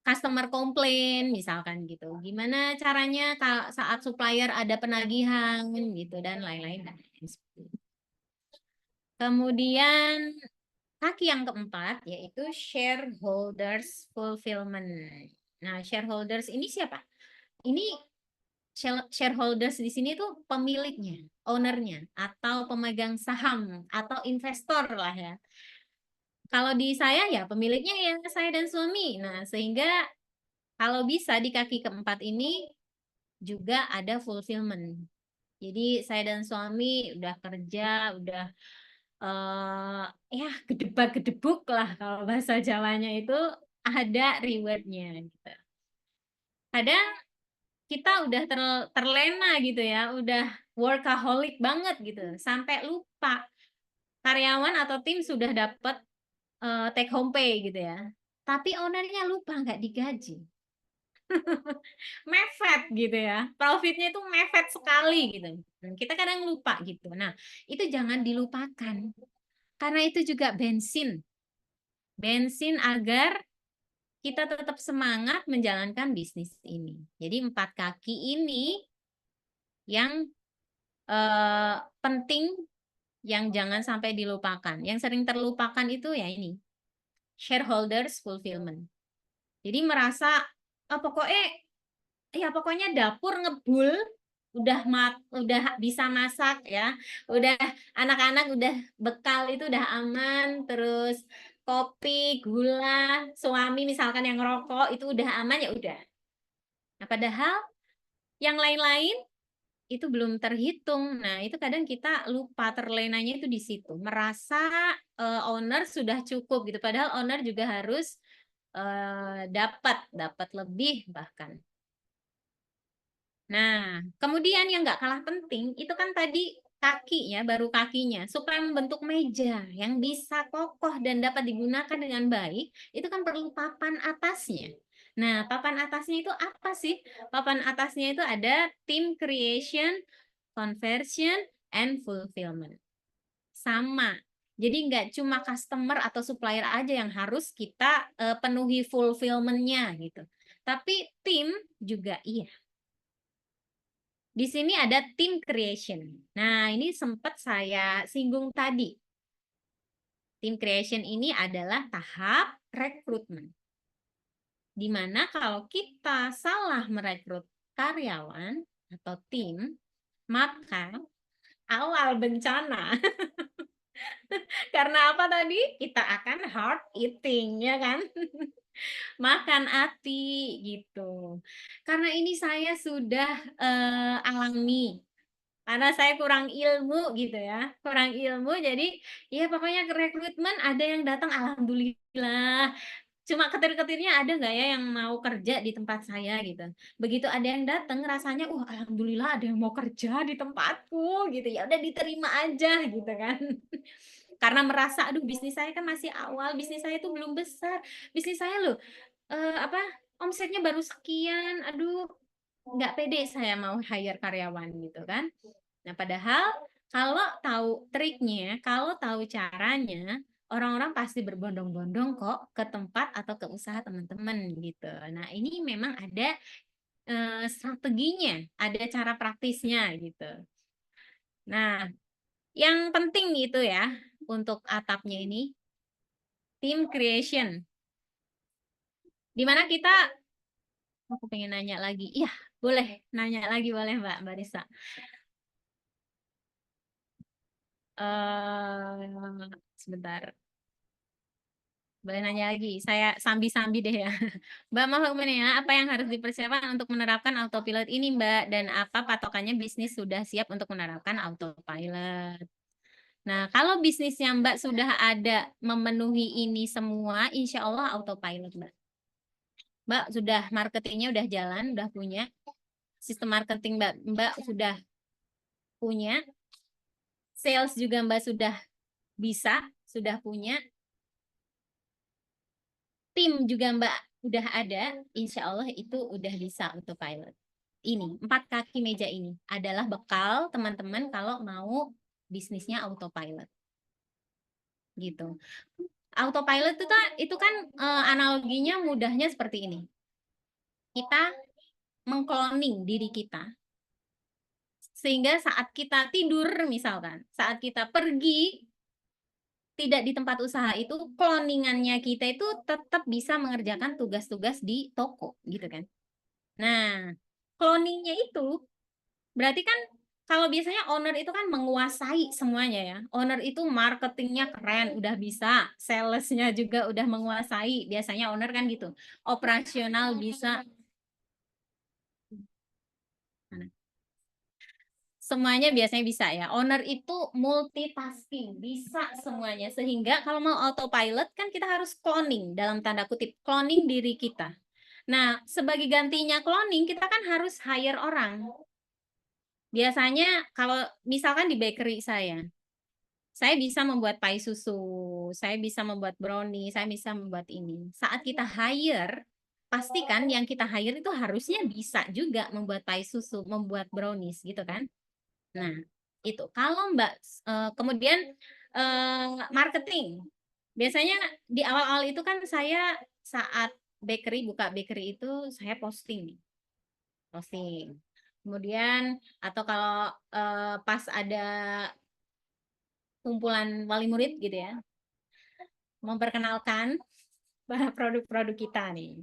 customer komplain misalkan gitu. Gimana caranya saat supplier ada penagihan gitu dan lain-lain. Kemudian kaki yang keempat yaitu shareholders fulfillment. Nah, shareholders ini siapa? Ini shareholders di sini tuh pemiliknya, ownernya, atau pemegang saham, atau investor lah ya. Kalau di saya ya pemiliknya ya saya dan suami. Nah, sehingga kalau bisa di kaki keempat ini juga ada fulfillment. Jadi saya dan suami udah kerja, udah ya gedebak-gedebuk lah kalau bahasa Jawanya itu ada rewardnya gitu. Kadang kita udah terlena gitu ya, udah workaholic banget gitu, sampai lupa karyawan atau tim sudah dapat take home pay gitu ya, tapi ownernya lupa nggak digaji. Mepet gitu ya, profitnya itu mepet sekali gitu. Kita kadang lupa gitu. Nah, itu jangan dilupakan, karena itu juga bensin agar kita tetap semangat menjalankan bisnis ini. Jadi 4 kaki ini yang penting, yang jangan sampai dilupakan. Yang sering terlupakan itu ya ini, shareholders fulfillment. Jadi merasa pokoknya dapur ngebul, udah bisa masak ya, udah anak-anak udah bekal itu udah aman, terus kopi, gula, suami misalkan yang ngerokok itu udah aman, ya udah. Nah, padahal yang lain-lain itu belum terhitung. Nah, itu kadang kita lupa, terlenanya itu di situ. Merasa owner sudah cukup gitu, padahal owner juga harus dapat lebih bahkan. Nah, kemudian yang nggak kalah penting itu kan tadi kaki ya, baru kakinya. Supaya membentuk meja yang bisa kokoh dan dapat digunakan dengan baik, itu kan perlu papan atasnya. Nah, papan atasnya itu apa sih? Papan atasnya itu ada team creation, conversion, and fulfillment. Sama. Jadi nggak cuma customer atau supplier aja yang harus kita penuhi fulfillment-nya gitu. Tapi tim juga iya. Di sini ada team creation. Nah, ini sempat saya singgung tadi. Team creation ini adalah tahap rekrutmen. Di mana kalau kita salah merekrut karyawan atau tim, maka awal bencana. Karena apa tadi? Kita akan hard eating, ya kan? Makan hati gitu. Karena ini saya sudah alami. Karena saya kurang ilmu gitu ya, kurang ilmu, jadi ya pokoknya rekrutmen ada yang datang alhamdulillah. Cuma ketir-ketirnya ada nggak ya yang mau kerja di tempat saya gitu. Begitu ada yang datang rasanya, alhamdulillah ada yang mau kerja di tempatku gitu. Ya udah diterima aja gitu kan. Karena merasa aduh bisnis saya kan masih awal, bisnis saya itu belum besar. Bisnis saya loh omsetnya baru sekian. Aduh, nggak pede saya mau hire karyawan gitu kan. Nah, padahal kalau tahu triknya, kalau tahu caranya, orang-orang pasti berbondong-bondong kok ke tempat atau ke usaha teman-teman gitu. Nah, ini memang ada strateginya, ada cara praktisnya gitu. Nah, yang penting itu ya untuk atapnya ini, team creation. Dimana kita, aku pengen nanya lagi. Iya, boleh nanya lagi, boleh Mbak Risa. Sebentar. Boleh nanya lagi, saya sambi-sambi deh ya. Mbak mau ya, apa yang harus dipersiapkan untuk menerapkan autopilot ini Mbak? Dan apa patokannya bisnis sudah siap untuk menerapkan autopilot? Nah, kalau bisnisnya Mbak sudah ada memenuhi ini semua, insya Allah autopilot Mbak. Mbak sudah marketingnya udah jalan, udah punya. Sistem marketing Mbak sudah punya. Sales juga Mbak sudah bisa, sudah punya. Tim juga Mbak udah ada, insya Allah itu udah bisa autopilot. Ini, 4 kaki meja ini adalah bekal teman-teman kalau mau bisnisnya autopilot. Gitu. Autopilot itu kan analoginya mudahnya seperti ini. Kita mengkloning diri kita. Sehingga saat kita tidur misalkan, saat kita pergi tidak di tempat usaha itu, cloningannya kita itu tetap bisa mengerjakan tugas-tugas di toko gitu kan. Nah, cloningnya itu berarti kan kalau biasanya owner itu kan menguasai semuanya ya. Owner itu marketingnya keren, udah bisa, salesnya juga udah menguasai. Biasanya owner kan gitu. Operasional bisa. Semuanya biasanya bisa ya. Owner itu multitasking, bisa semuanya. Sehingga kalau mau autopilot kan kita harus cloning, dalam tanda kutip, cloning diri kita. Nah, sebagai gantinya cloning, kita kan harus hire orang. Biasanya kalau misalkan di bakery saya bisa membuat pai susu, saya bisa membuat brownie, saya bisa membuat ini. Saat kita hire, pastikan yang kita hire itu harusnya bisa juga membuat pai susu, membuat brownies gitu kan. Nah, itu. Kalau Mbak, kemudian marketing. Biasanya di awal-awal itu kan saya saat bakery, buka bakery itu saya posting. Kemudian atau kalau pas ada kumpulan wali murid gitu ya, memperkenalkan produk-produk kita nih.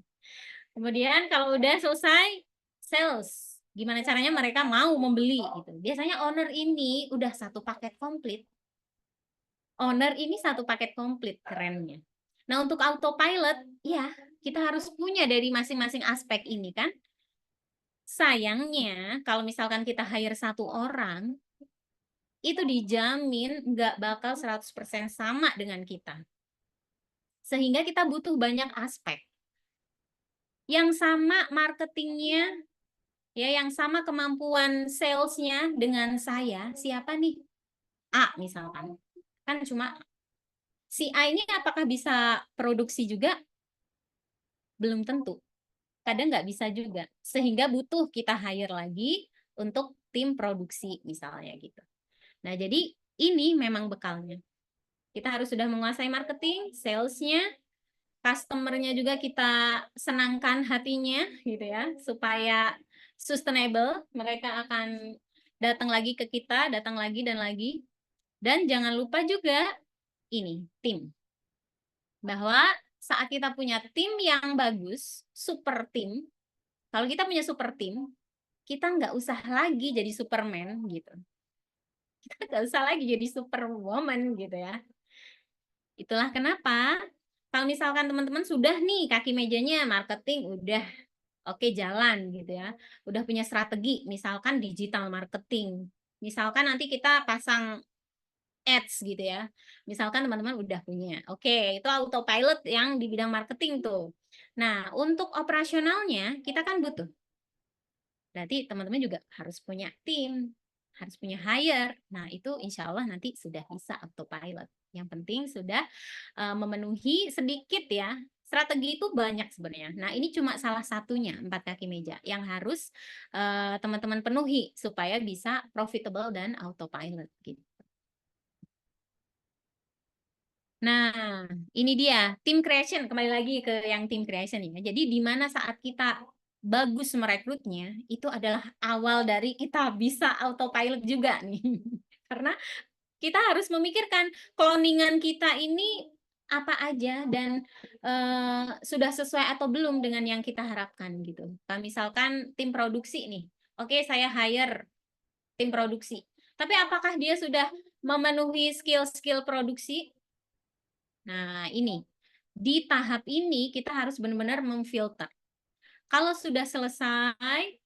Kemudian kalau udah selesai sales, gimana caranya mereka mau membeli gitu. Biasanya owner ini udah satu paket komplit. Owner ini satu paket komplit, kerennya. Nah, untuk autopilot, ya kita harus punya dari masing-masing aspek ini kan. Sayangnya kalau misalkan kita hire satu orang, itu dijamin nggak bakal 100% sama dengan kita. Sehingga kita butuh banyak aspek. Yang sama marketingnya, ya yang sama kemampuan salesnya dengan saya, siapa nih? A misalkan. Kan cuma si A ini apakah bisa produksi juga? Belum tentu. Kadang nggak bisa juga. Sehingga butuh kita hire lagi untuk tim produksi misalnya gitu. Nah, jadi ini memang bekalnya. Kita harus sudah menguasai marketing, salesnya, customer-nya juga kita senangkan hatinya gitu ya, supaya sustainable, mereka akan datang lagi ke kita, datang lagi dan lagi. Dan jangan lupa juga ini, tim. Bahwa saat kita punya tim yang bagus, super tim, kalau kita punya super tim, kita nggak usah lagi jadi Superman gitu. Kita nggak usah lagi jadi Superwoman gitu ya. Itulah kenapa kalau misalkan teman-teman sudah nih kaki mejanya marketing udah oke jalan gitu ya. Udah punya strategi misalkan digital marketing. Misalkan nanti kita pasang ads gitu ya. Misalkan teman-teman udah punya. Oke, itu autopilot yang di bidang marketing tuh. Nah, untuk operasionalnya kita kan butuh. Berarti teman-teman juga harus punya tim, harus punya hire. Nah, itu insya Allah nanti sudah bisa autopilot. Yang penting sudah memenuhi sedikit ya. Strategi itu banyak sebenarnya. Nah, ini cuma salah satunya 4 kaki meja yang harus teman-teman penuhi supaya bisa profitable dan autopilot gitu. Nah, ini dia tim creation, kembali lagi ke yang tim creation ya. Jadi di mana saat kita bagus merekrutnya, itu adalah awal dari kita bisa autopilot juga nih. Karena kita harus memikirkan cloningan kita ini apa aja dan sudah sesuai atau belum dengan yang kita harapkan gitu. Kalau misalkan tim produksi nih, oke saya hire tim produksi. Tapi apakah dia sudah memenuhi skill-skill produksi? Nah, ini. Di tahap ini kita harus benar-benar memfilter. Kalau sudah selesai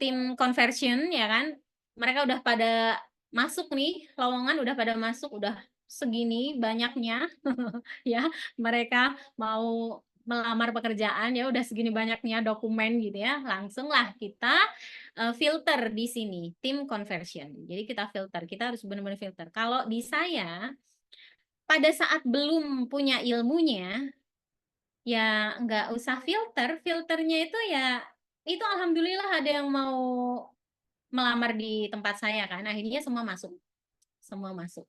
tim conversion ya kan, mereka udah pada masuk nih, lowongan udah pada masuk, udah segini banyaknya ya, mereka mau melamar pekerjaan ya udah segini banyaknya dokumen gitu ya, langsunglah kita filter di sini tim conversion. Jadi kita filter, kita harus benar-benar filter. Kalau di saya pada saat belum punya ilmunya, ya nggak usah filter. Filternya itu ya, itu alhamdulillah ada yang mau melamar di tempat saya kan. Akhirnya semua masuk. Semua masuk.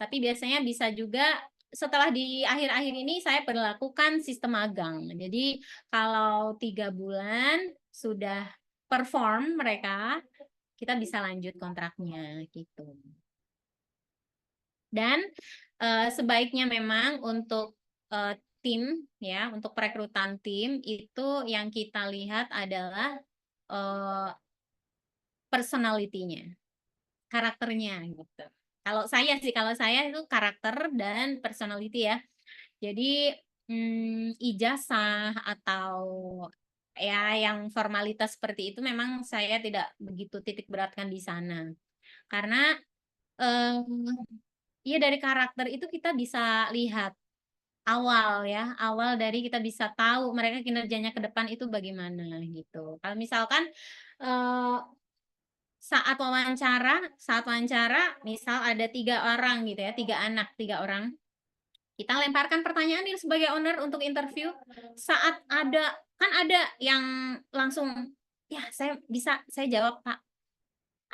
Tapi biasanya bisa juga setelah di akhir-akhir ini saya berlakukan sistem magang. Jadi kalau 3 bulan sudah perform mereka, kita bisa lanjut kontraknya gitu. Dan sebaiknya memang untuk tim ya, untuk perekrutan tim itu yang kita lihat adalah personality-nya, karakternya gitu. Kalau saya itu karakter dan personality ya. Jadi ijazah atau ya yang formalitas seperti itu memang saya tidak begitu titik beratkan di sana. Karena ya dari karakter itu kita bisa lihat awal ya, awal dari kita bisa tahu mereka kinerjanya ke depan itu bagaimana gitu. Kalau misalkan saat wawancara, misal ada 3 orang gitu ya, 3 anak, 3 orang. Kita lemparkan pertanyaan nih sebagai owner untuk interview. Saat kan ada yang langsung, ya saya jawab Pak.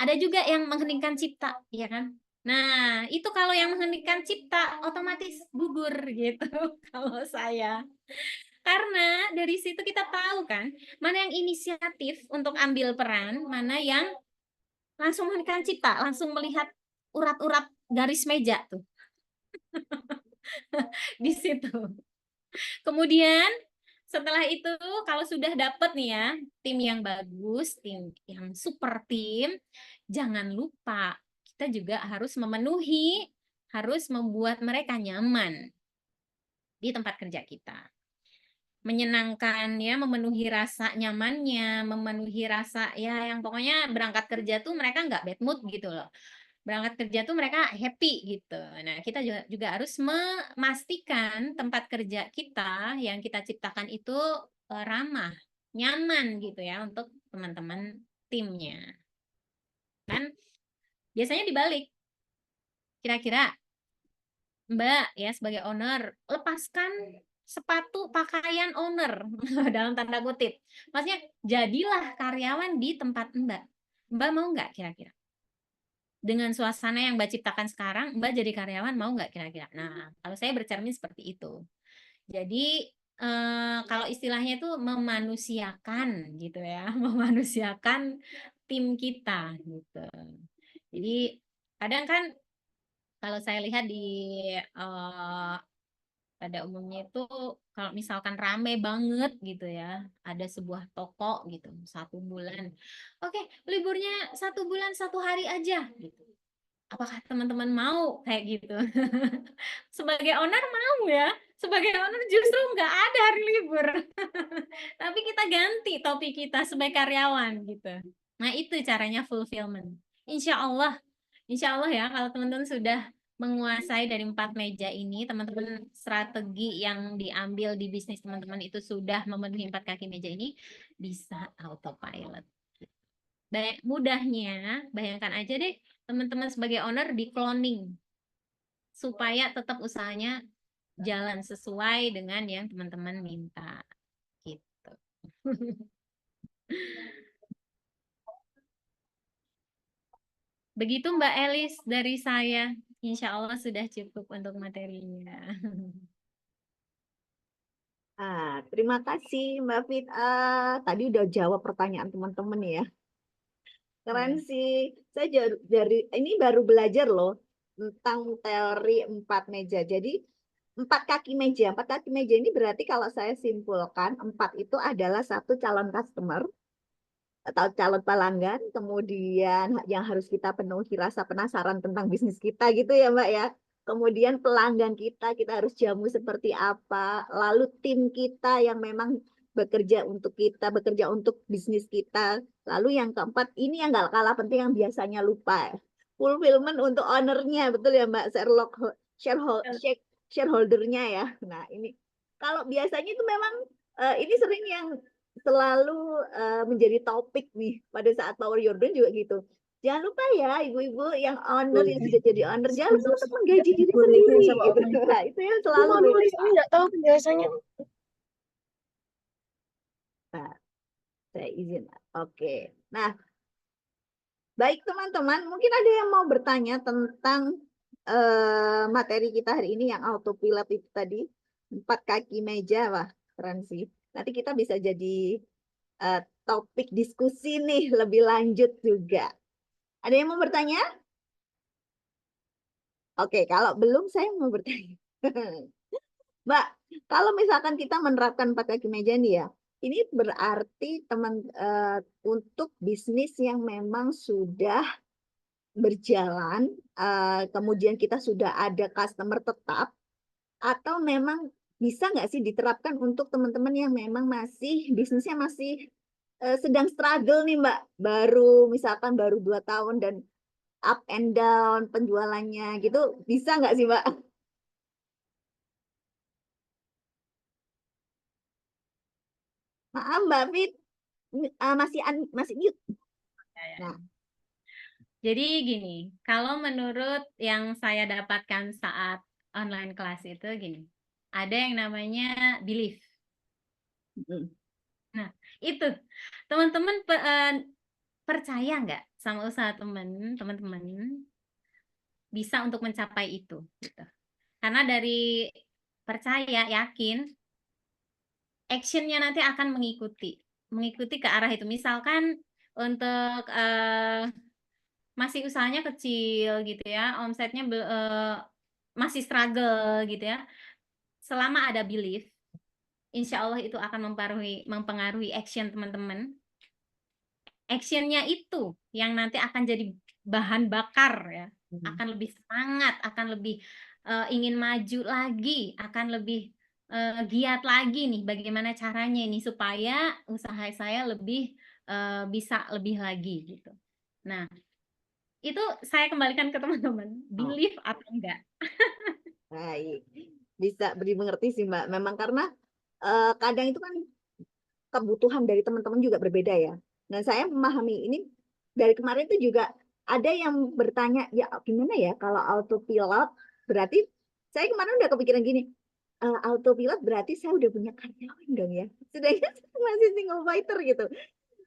Ada juga yang mengheningkan cipta, ya kan? Nah, itu kalau yang mengheningkan cipta otomatis gugur gitu kalau saya. Karena dari situ kita tahu kan, mana yang inisiatif untuk ambil peran, mana yang langsung menekan cipta, langsung melihat urat-urat garis meja tuh di situ. Kemudian setelah itu kalau sudah dapat nih ya, tim yang bagus, tim yang super tim, jangan lupa kita juga harus memenuhi, harus membuat mereka nyaman di tempat kerja kita. Menyenangkan ya, memenuhi rasa nyamannya, memenuhi rasa ya yang pokoknya berangkat kerja tuh mereka nggak bad mood gitu loh. Berangkat kerja tuh mereka happy gitu. Nah, kita juga harus memastikan tempat kerja kita yang kita ciptakan itu ramah, nyaman gitu ya untuk teman-teman timnya. Kan biasanya dibalik. Kira-kira Mbak ya sebagai owner, lepaskan sepatu pakaian owner dalam tanda kutip. Maksudnya jadilah karyawan di tempat Mbak. Mbak mau nggak kira-kira? Dengan suasana yang Mbak ciptakan sekarang, Mbak jadi karyawan mau nggak kira-kira? Nah, kalau saya bercermin seperti itu. Jadi kalau istilahnya itu memanusiakan gitu ya, memanusiakan tim kita gitu. Jadi kadang kan kalau saya lihat di pada umumnya itu kalau misalkan rame banget gitu ya, ada sebuah toko gitu 1 bulan, oke liburnya 1 bulan 1 hari aja gitu. Apakah teman-teman mau kayak gitu? Sebagai owner mau ya, sebagai owner justru nggak ada hari libur. Tapi kita ganti topik kita sebagai karyawan gitu. Nah itu caranya fulfillment. Insya Allah ya kalau teman-teman sudah menguasai dari 4 meja ini, teman-teman strategi yang diambil di bisnis teman-teman itu sudah memenuhi 4 kaki meja ini, bisa autopilot. Mudahnya, bayangkan aja deh teman-teman sebagai owner di cloning supaya tetap usahanya jalan sesuai dengan yang teman-teman minta gitu. Begitu Mbak Elis dari saya. Insya Allah sudah cukup untuk materinya. Terima kasih Mbak Fit. Tadi udah jawab pertanyaan teman-teman ya. Keren sih. Saya dari ini baru belajar loh tentang teori 4 meja. Jadi 4 kaki meja. 4 kaki meja ini berarti kalau saya simpulkan 4 itu adalah satu calon customer atau calon pelanggan, kemudian yang harus kita penuhi rasa penasaran tentang bisnis kita gitu ya Mbak ya. Kemudian pelanggan kita harus jamu seperti apa. Lalu tim kita yang memang bekerja untuk kita, bekerja untuk bisnis kita. Lalu yang keempat, ini yang nggak kalah penting yang biasanya lupa. Fulfillment untuk ownernya, betul ya Mbak? Shareholdernya ya. Nah ini, kalau biasanya itu memang ini sering yang selalu menjadi topik nih pada saat Power Your Brand juga gitu. Jangan lupa ya ibu-ibu yang owner yang sudah jadi owner jangan lupa untuk menggaji diri sendiri gitu. Nah, itu yang selalu Ini nggak tahu penjelasannya. Nah, saya izin. Oke. Nah, baik teman-teman, mungkin ada yang mau bertanya tentang materi kita hari ini yang autopilot itu tadi 4 kaki meja, wah keren sih. Nanti kita bisa jadi topik diskusi nih lebih lanjut juga. Ada yang mau bertanya? Oke, kalau belum saya mau bertanya. Mbak, kalau misalkan kita menerapkan 4 kaki meja nih ya, ini berarti untuk bisnis yang memang sudah berjalan, kemudian kita sudah ada customer tetap, atau memang bisa nggak sih diterapkan untuk teman-teman yang memang masih bisnisnya masih sedang struggle nih Mbak, misalkan baru 2 tahun dan up and down penjualannya gitu, bisa nggak sih Mbak? Maaf Mbak Fit, masih mute. Nah, Jadi gini, kalau menurut yang saya dapatkan saat online kelas itu gini, ada yang namanya belief. Nah, itu teman-teman percaya nggak sama usaha teman-teman bisa untuk mencapai itu gitu. Karena dari percaya, yakin, actionnya nanti akan mengikuti ke arah itu. Misalkan untuk masih usahanya kecil gitu ya, omsetnya masih struggle gitu ya. Selama ada belief, insya Allah itu akan mempengaruhi action teman-teman. Actionnya itu yang nanti akan jadi bahan bakar ya, akan lebih semangat, akan lebih ingin maju lagi, akan lebih giat lagi nih bagaimana caranya ini supaya usaha saya lebih bisa lebih lagi gitu. Nah, itu saya kembalikan ke teman-teman, believe atau enggak. Baik, bisa dimengerti sih Mbak. Memang karena kadang itu kan kebutuhan dari teman-teman juga berbeda ya. Nah, saya memahami ini dari kemarin itu juga ada yang bertanya, ya gimana ya kalau autopilot, berarti saya kemarin udah kepikiran gini, autopilot berarti saya udah punya karyawan dong ya. Sedangkan saya masih single fighter gitu.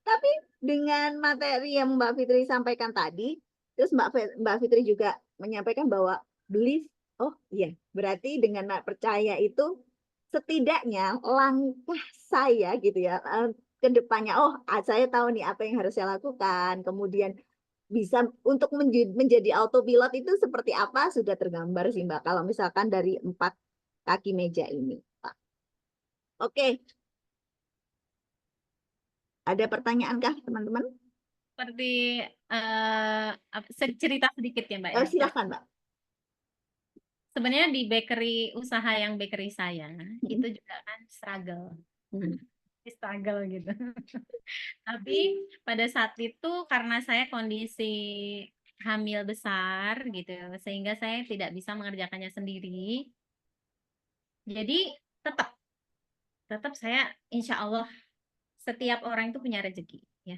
Tapi dengan materi yang Mbak Fitri sampaikan tadi, terus Mbak Fitri juga menyampaikan bahwa belief, oh iya, berarti dengan percaya itu setidaknya langkah saya gitu ya ke depannya, oh saya tahu nih apa yang harus saya lakukan, kemudian bisa untuk menjadi autopilot itu seperti apa sudah tergambar sih Mbak kalau misalkan dari 4 kaki meja ini Pak. Oke. Ada pertanyaan kah teman-teman? Seperti cerita sedikit ya Mbak ya. Silakan Mbak. Sebenarnya di usaha yang bakery saya itu juga kan struggle gitu. Tapi pada saat itu karena saya kondisi hamil besar gitu, sehingga saya tidak bisa mengerjakannya sendiri. Jadi tetap saya insya Allah setiap orang itu punya rezeki ya.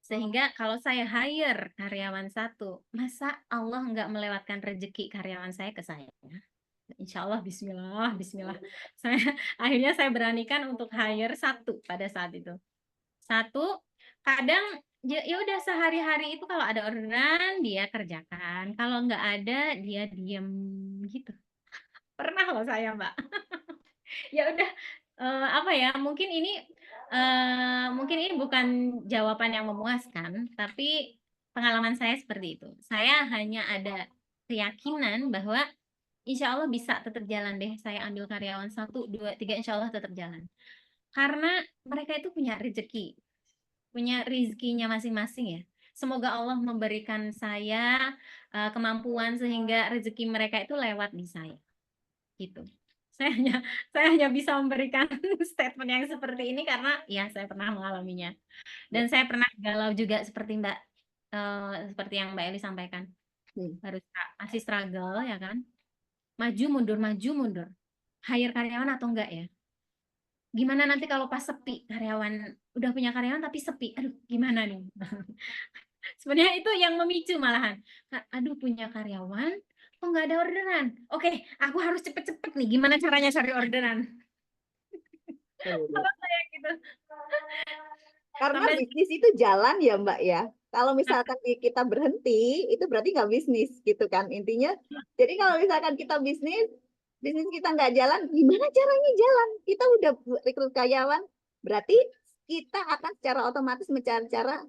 Sehingga kalau saya hire karyawan satu, masa Allah nggak melewatkan rezeki karyawan saya ke saya? Insya Allah, Bismillah, Bismillah. Akhirnya saya beranikan untuk hire satu pada saat itu. Satu, kadang ya udah sehari-hari itu kalau ada orderan dia kerjakan, kalau nggak ada dia diem gitu. Pernah loh saya Mbak. Ya udah apa ya? Mungkin ini bukan jawaban yang memuaskan, tapi pengalaman saya seperti itu. Saya hanya ada keyakinan bahwa insya Allah bisa tetap jalan deh. Saya ambil karyawan 1, 2, 3, insya Allah tetap jalan. Karena mereka itu punya rezeki, punya rezekinya masing-masing ya. Semoga Allah memberikan saya kemampuan sehingga rezeki mereka itu lewat di saya. Gitu. Saya hanya bisa memberikan statement yang seperti ini karena ya saya pernah mengalaminya. Dan saya pernah galau juga seperti seperti yang Mbak Eli sampaikan. Harus masih struggle ya kan. Maju mundur. Hire karyawan atau enggak ya? Gimana nanti kalau pas sepi karyawan, udah punya karyawan tapi sepi. Aduh, gimana nih? Sebenarnya itu yang memicu malahan. Aduh, punya karyawan kok nggak ada orderan. Oke, aku harus cepet-cepet nih. Gimana caranya cari orderan? Kalau saya gitu. Karena bisnis itu jalan ya Mbak ya. Kalau misalkan kita berhenti, itu berarti nggak bisnis gitu kan intinya. Jadi kalau misalkan kita bisnis kita nggak jalan, gimana caranya jalan? Kita udah rekrut karyawan, berarti kita akan secara otomatis mencari cara,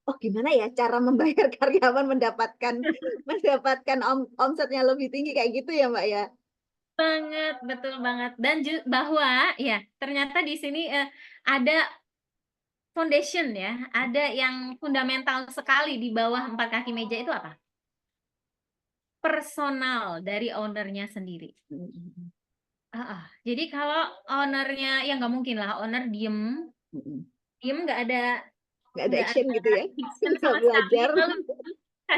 oh gimana ya cara membayar karyawan mendapatkan omsetnya lebih tinggi kayak gitu ya Mbak ya? Banget, betul banget. Dan bahwa ya ternyata di sini ada foundation ya, ada yang fundamental sekali di bawah 4 kaki meja itu apa? Personal dari ownernya sendiri. Jadi kalau ownernya ya nggak mungkin lah owner diem nggak ada action gitu ya, nggak belajar,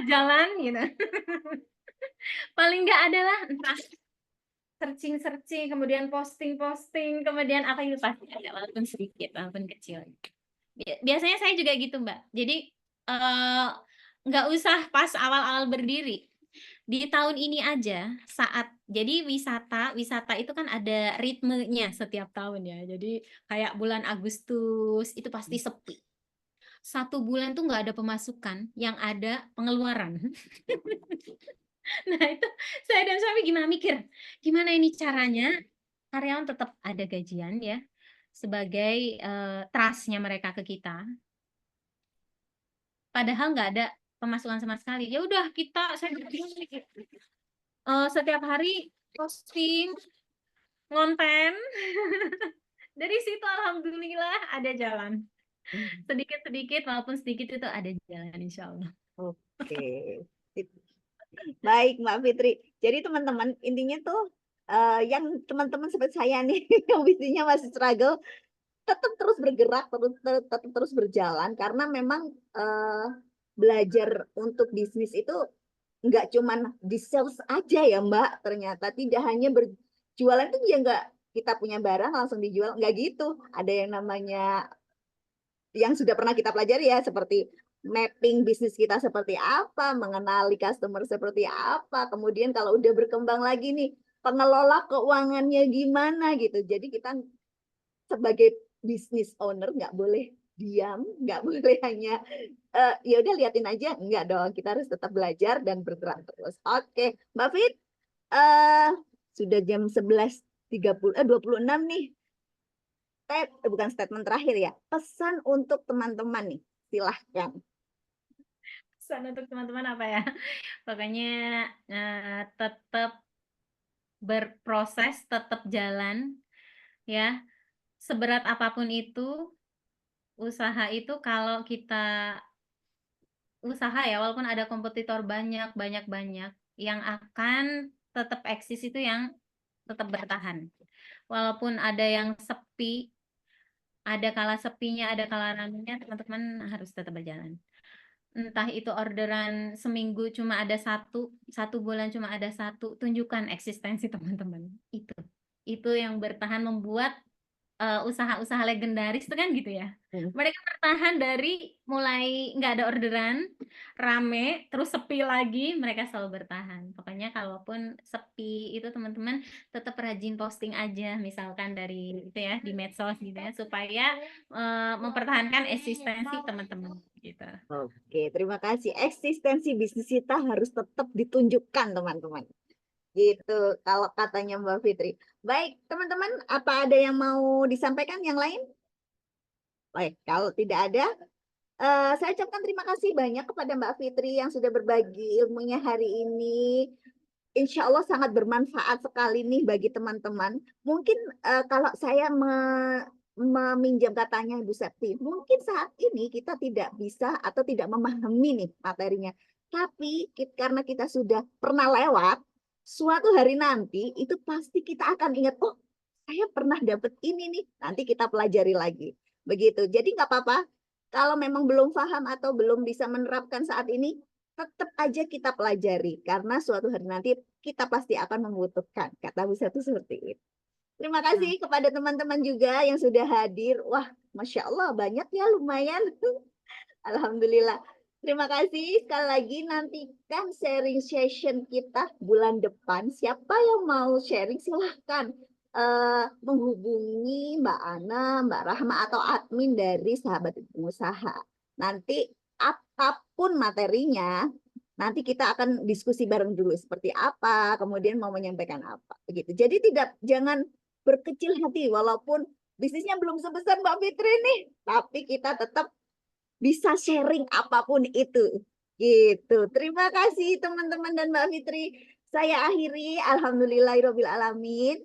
jalan gitu. Paling nggak adalah entah searching, kemudian posting, kemudian apa itu pasti ada walaupun sedikit, walaupun kecil. Biasanya saya juga gitu Mbak. Jadi nggak usah pas awal-awal berdiri. Di tahun ini aja jadi wisata itu kan ada ritmenya setiap tahun ya. Jadi kayak bulan Agustus itu pasti sepi. 1 bulan tuh nggak ada pemasukan, yang ada pengeluaran. Nah itu saya dan suami gimana mikir, gimana ini caranya karyawan tetap ada gajian ya, sebagai trust-nya mereka ke kita. Padahal nggak ada pemasukan sama sekali. Ya udah saya setiap hari posting konten. Dari situ alhamdulillah ada jalan. Sedikit-sedikit walaupun sedikit itu ada jalan insya Allah. Oke. Sip. Baik, Mbak Fitri. Jadi teman-teman, intinya tuh yang teman-teman seperti saya nih yang bisnisnya masih struggle, tetap terus bergerak, tetap terus berjalan karena memang belajar untuk bisnis itu nggak cuman di sales aja ya Mbak. Ternyata tidak hanya berjualan itu ya nggak kita punya barang langsung dijual, nggak gitu. Ada yang namanya yang sudah pernah kita pelajari ya, seperti mapping bisnis kita seperti apa, mengenali customer seperti apa, kemudian kalau udah berkembang lagi nih, pengelola keuangannya gimana gitu. Jadi kita sebagai business owner nggak boleh diam, nggak boleh hanya ya udah liatin aja, nggak dong. Kita harus tetap belajar dan bergerak terus. Oke, Mbak Fit, sudah jam 11.26 nih. Bukan statement terakhir ya, pesan untuk teman-teman nih, silahkan. Pesan untuk teman-teman apa ya? Pokoknya tetap berproses, tetap jalan, ya. Seberat apapun itu, usaha itu kalau kita usaha ya, walaupun ada kompetitor banyak, yang akan tetap eksis itu yang tetap bertahan. Walaupun ada yang sepi, ada kala sepinya, ada kala ramenya, teman-teman harus tetap berjalan. Entah itu orderan seminggu cuma ada satu bulan cuma ada satu, tunjukkan eksistensi teman-teman. Itu yang bertahan membuat usaha-usaha legendaris itu kan gitu ya. Mereka bertahan dari mulai nggak ada orderan, rame, terus sepi lagi, mereka selalu bertahan. Pokoknya kalaupun sepi itu teman-teman tetap rajin posting aja, misalkan dari itu ya di medsos gitu ya, supaya mempertahankan eksistensi teman-teman gitu. Oke, terima kasih. Eksistensi bisnis kita harus tetap ditunjukkan teman-teman. Gitu, kalau katanya Mbak Fitri. Baik, teman-teman, apa ada yang mau disampaikan yang lain? Baik, kalau tidak ada, saya ucapkan terima kasih banyak kepada Mbak Fitri yang sudah berbagi ilmunya hari ini. Insya Allah sangat bermanfaat sekali nih bagi teman-teman. Mungkin kalau saya meminjam katanya Bu Septi, mungkin saat ini kita tidak bisa atau tidak memahami nih materinya. Tapi karena kita sudah pernah lewat, suatu hari nanti itu pasti kita akan ingat, oh saya pernah dapat ini nih, nanti kita pelajari lagi. Begitu, jadi nggak apa-apa, kalau memang belum paham atau belum bisa menerapkan saat ini, tetap aja kita pelajari, karena suatu hari nanti kita pasti akan membutuhkan. Kata Bu Septi seperti itu. Terima kasih kepada teman-teman juga yang sudah hadir. Wah, Masya Allah banyak ya, lumayan. Alhamdulillah. Terima kasih sekali lagi, nantikan sharing session kita bulan depan. Siapa yang mau sharing silahkan menghubungi Mbak Ana, Mbak Rahma atau admin dari Sahabat Pengusaha. Nanti apapun materinya, nanti kita akan diskusi bareng dulu seperti apa, kemudian mau menyampaikan apa, begitu. Jadi jangan berkecil hati walaupun bisnisnya belum sebesar Mbak Fitri nih, tapi kita tetap bisa sharing apapun itu. Gitu. Terima kasih teman-teman dan Mbak Fitri. Saya akhiri, alhamdulillahirabbil alamin.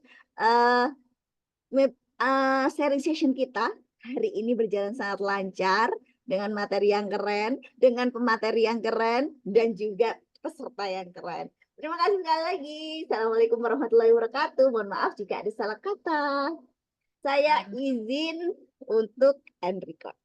Sharing session kita hari ini berjalan sangat lancar dengan materi yang keren, dengan pemateri yang keren, dan juga peserta yang keren. Terima kasih sekali lagi. Assalamualaikum warahmatullahi wabarakatuh. Mohon maaf jika ada salah kata. Saya izin untuk end record.